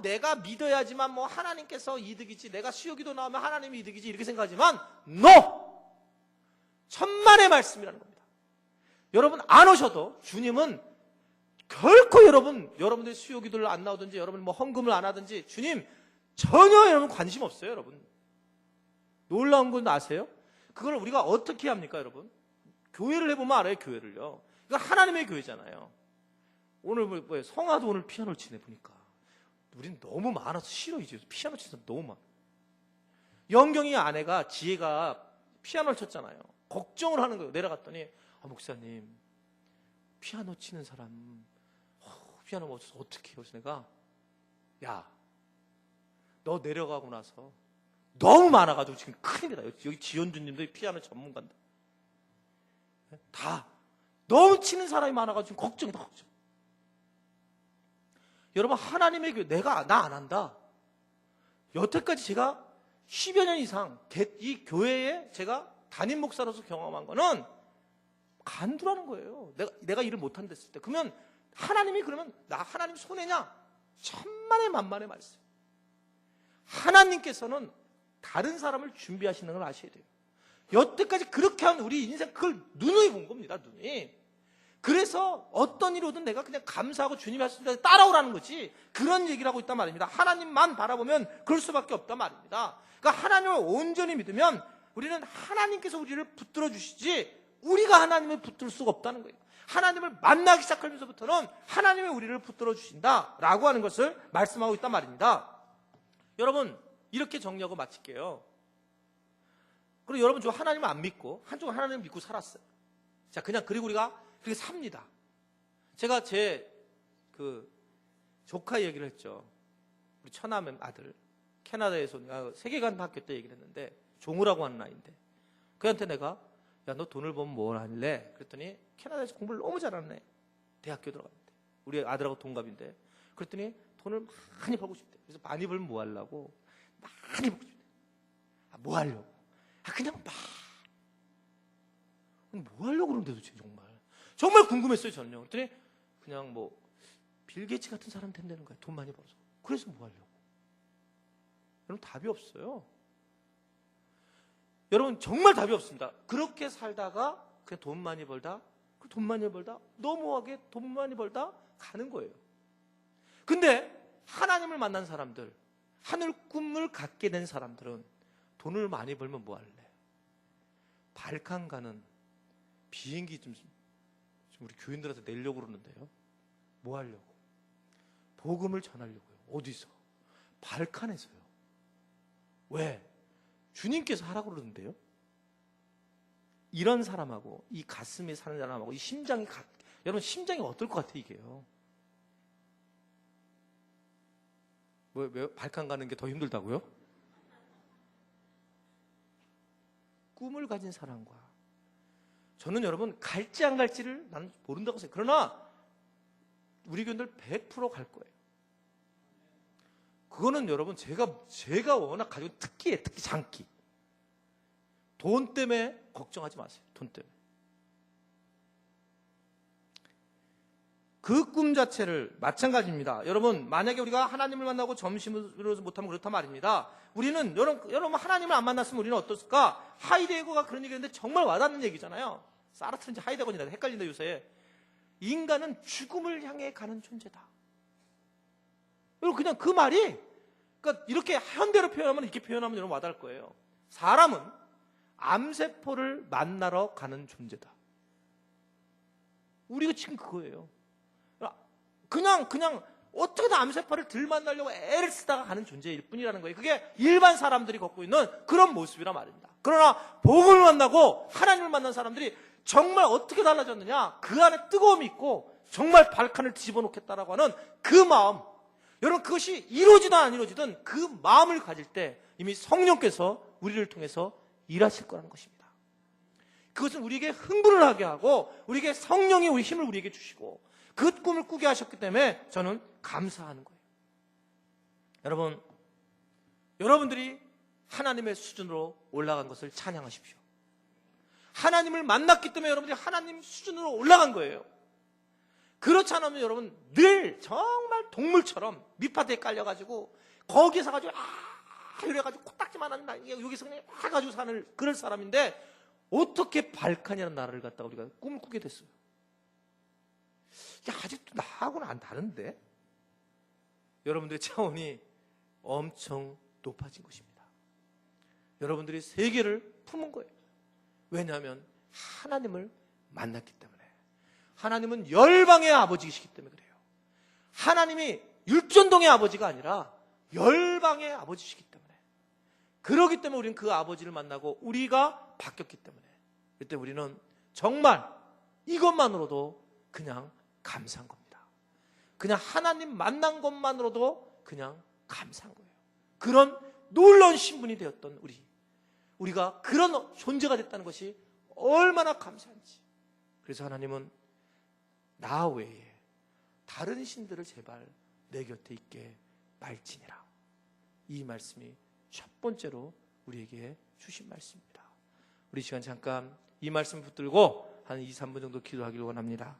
내가 믿어야지만 하나님께서 이득이지 내가 수요기도 나오면 하나님이 이득이지 이렇게 생각하지만 NO! 천만의 말씀이라는 겁니다. 여러분 안 오셔도 주님은 결코 여러분들이 수요기도를 안 나오든지 여러분 헌금을 안 하든지 주님 전혀 여러분 관심 없어요. 여러분 놀라운 건 아세요? 그걸 우리가 어떻게 합니까 여러분? 교회를 해보면 알아요. 교회를요. 이거 하나님의 교회잖아요. 오늘 성화도 오늘 피아노를 치네 보니까 우린 너무 많아서 싫어. 이제 피아노 치는 사람 너무 많아. 영경이 아내가 지혜가 피아노를 쳤잖아요. 걱정을 하는 거예요. 내려갔더니 목사님 피아노 치는 사람 피아노 못 쳐서 어떻게 해요? 그래서 내가 야 너 내려가고 나서 너무 많아가지고 지금 큰일이다. 여기 지연주님도 피아노 전문가인데 다 너무 치는 사람이 많아가지고 지금 걱정이다. 걱정. 여러분 하나님의 교회 내가 나 안 한다. 여태까지 제가 10여 년 이상 이 교회에 제가 담임 목사로서 경험한 거는 간두라는 거예요. 내가 일을 못한다 했을 때. 그러면 하나님이 그러면 나 하나님 손해냐? 천만의 만만의 말씀. 하나님께서는 다른 사람을 준비하시는 걸 아셔야 돼요. 여태까지 그렇게 한 우리 인생 그걸 눈으로 본 겁니다. 눈이. 그래서 어떤 일이 오든 내가 그냥 감사하고 주님이 하시는 데 따라오라는 거지. 그런 얘기를 하고 있단 말입니다. 하나님만 바라보면 그럴 수밖에 없단 말입니다. 그러니까 하나님을 온전히 믿으면 우리는 하나님께서 우리를 붙들어 주시지 우리가 하나님을 붙들 수가 없다는 거예요. 하나님을 만나기 시작하면서부터는 하나님이 우리를 붙들어 주신다라고 하는 것을 말씀하고 있단 말입니다. 여러분 이렇게 정리하고 마칠게요. 그리고 여러분 저 하나님을 안 믿고 한쪽은 하나님을 믿고 살았어요. 자 그냥 그리고 우리가 그렇게 삽니다. 제가 제 조카 얘기를 했죠. 우리 처남의 아들 캐나다에서 세계관 학교 때 얘기를 했는데 종우라고 하는 아이인데 그한테 내가 야 너 돈을 벌면 뭘 할래? 그랬더니 캐나다에서 공부를 너무 잘하는 애 대학교 들어갔는데 우리 아들하고 동갑인데 그랬더니 돈을 많이 벌고 싶대. 그래서 많이 벌면 뭐 하려고? 많이 벌고 싶대. 뭐 하려고? 그냥 뭐 하려고 그러는데 도대체 정말 궁금했어요 저는요. 그랬더니 그냥 빌 게이츠 같은 사람 된다는 거야. 돈 많이 벌어서. 그래서 뭐 하려고? 여러분 답이 없어요. 여러분 정말 답이 없습니다. 그렇게 살다가 그냥 돈 많이 벌다 너무하게 돈 많이 벌다 가는 거예요. 근데 하나님을 만난 사람들, 하늘 꿈을 갖게 된 사람들은 돈을 많이 벌면 뭐 할래? 발칸 가는 비행기 좀 우리 교인들한테 내려고 그러는데요. 뭐 하려고? 복음을 전하려고요. 어디서? 발칸에서요. 왜? 주님께서 하라고 그러는데요. 이런 사람하고 이 가슴에 사는 사람하고 이 심장이 여러분 심장이 어떨 것 같아 이게요? 왜 발칸 가는 게 더 힘들다고요? 꿈을 가진 사람과 저는 여러분 갈지 안 갈지를 나는 모른다고 생각해요. 그러나 우리 교인들 100% 갈 거예요. 그거는 여러분 제가 워낙 가지고 특기예요. 특기 장기. 돈 때문에 걱정하지 마세요. 돈 때문에. 그 꿈 자체를 마찬가지입니다. 여러분 만약에 우리가 하나님을 만나고 점심을 못하면 그렇단 말입니다. 우리는 여러분 하나님을 안 만났으면 우리는 어떻을까? 하이데거가 그런 얘기했는데 정말 와닿는 얘기잖아요. 사르트인지 하이데거인지 헷갈린다 요새. 인간은 죽음을 향해 가는 존재다. 여러분 그냥 그 말이 그러니까 이렇게 현대로 표현하면 이렇게 표현하면 여러분 와닿을 거예요. 사람은 암세포를 만나러 가는 존재다. 우리가 지금 그거예요. 그냥 어떻게든 암세포를 덜 만나려고 애를 쓰다가 가는 존재일 뿐이라는 거예요. 그게 일반 사람들이 갖고 있는 그런 모습이란 말입니다. 그러나 복음을 만나고 하나님을 만난 사람들이 정말 어떻게 달라졌느냐? 그 안에 뜨거움이 있고 정말 발칸을 뒤집어 놓겠다라고 하는 그 마음. 여러분 그것이 이루어지든 안 이루어지든 그 마음을 가질 때 이미 성령께서 우리를 통해서 일하실 거라는 것입니다. 그것은 우리에게 흥분을 하게 하고 우리에게 성령이 우리 힘을 우리에게 주시고 그 꿈을 꾸게 하셨기 때문에 저는 감사하는 거예요. 여러분들이 하나님의 수준으로 올라간 것을 찬양하십시오. 하나님을 만났기 때문에 여러분들이 하나님 수준으로 올라간 거예요. 그렇지 않으면 여러분 늘 정말 동물처럼 밑바닥에 깔려가지고 거기서 가지고 이래가지고 코딱지만 한다 여기서 그냥 해가지고 사는 그럴 사람인데 어떻게 발칸이라는 나라를 갖다가 우리가 꿈을 꾸게 됐어요? 야, 아직도 나하고는 안 다른데? 여러분들의 차원이 엄청 높아진 것입니다. 여러분들이 세계를 품은 거예요. 왜냐하면 하나님을 만났기 때문에. 하나님은 열방의 아버지이시기 때문에 그래요. 하나님이 율전동의 아버지가 아니라 열방의 아버지이시기 때문에. 그러기 때문에 우리는 그 아버지를 만나고 우리가 바뀌었기 때문에. 그때 우리는 정말 이것만으로도 그냥 감사한 겁니다. 그냥 하나님 만난 것만으로도 그냥 감사한 거예요. 그런 놀라운 신분이 되었던 우리가 그런 존재가 됐다는 것이 얼마나 감사한지. 그래서 하나님은 나 외에 다른 신들을 제발 내 곁에 있게 말지니라. 이 말씀이 첫 번째로 우리에게 주신 말씀입니다. 우리 시간 잠깐 이 말씀 붙들고 한 2, 3분 정도 기도하기를 원합니다.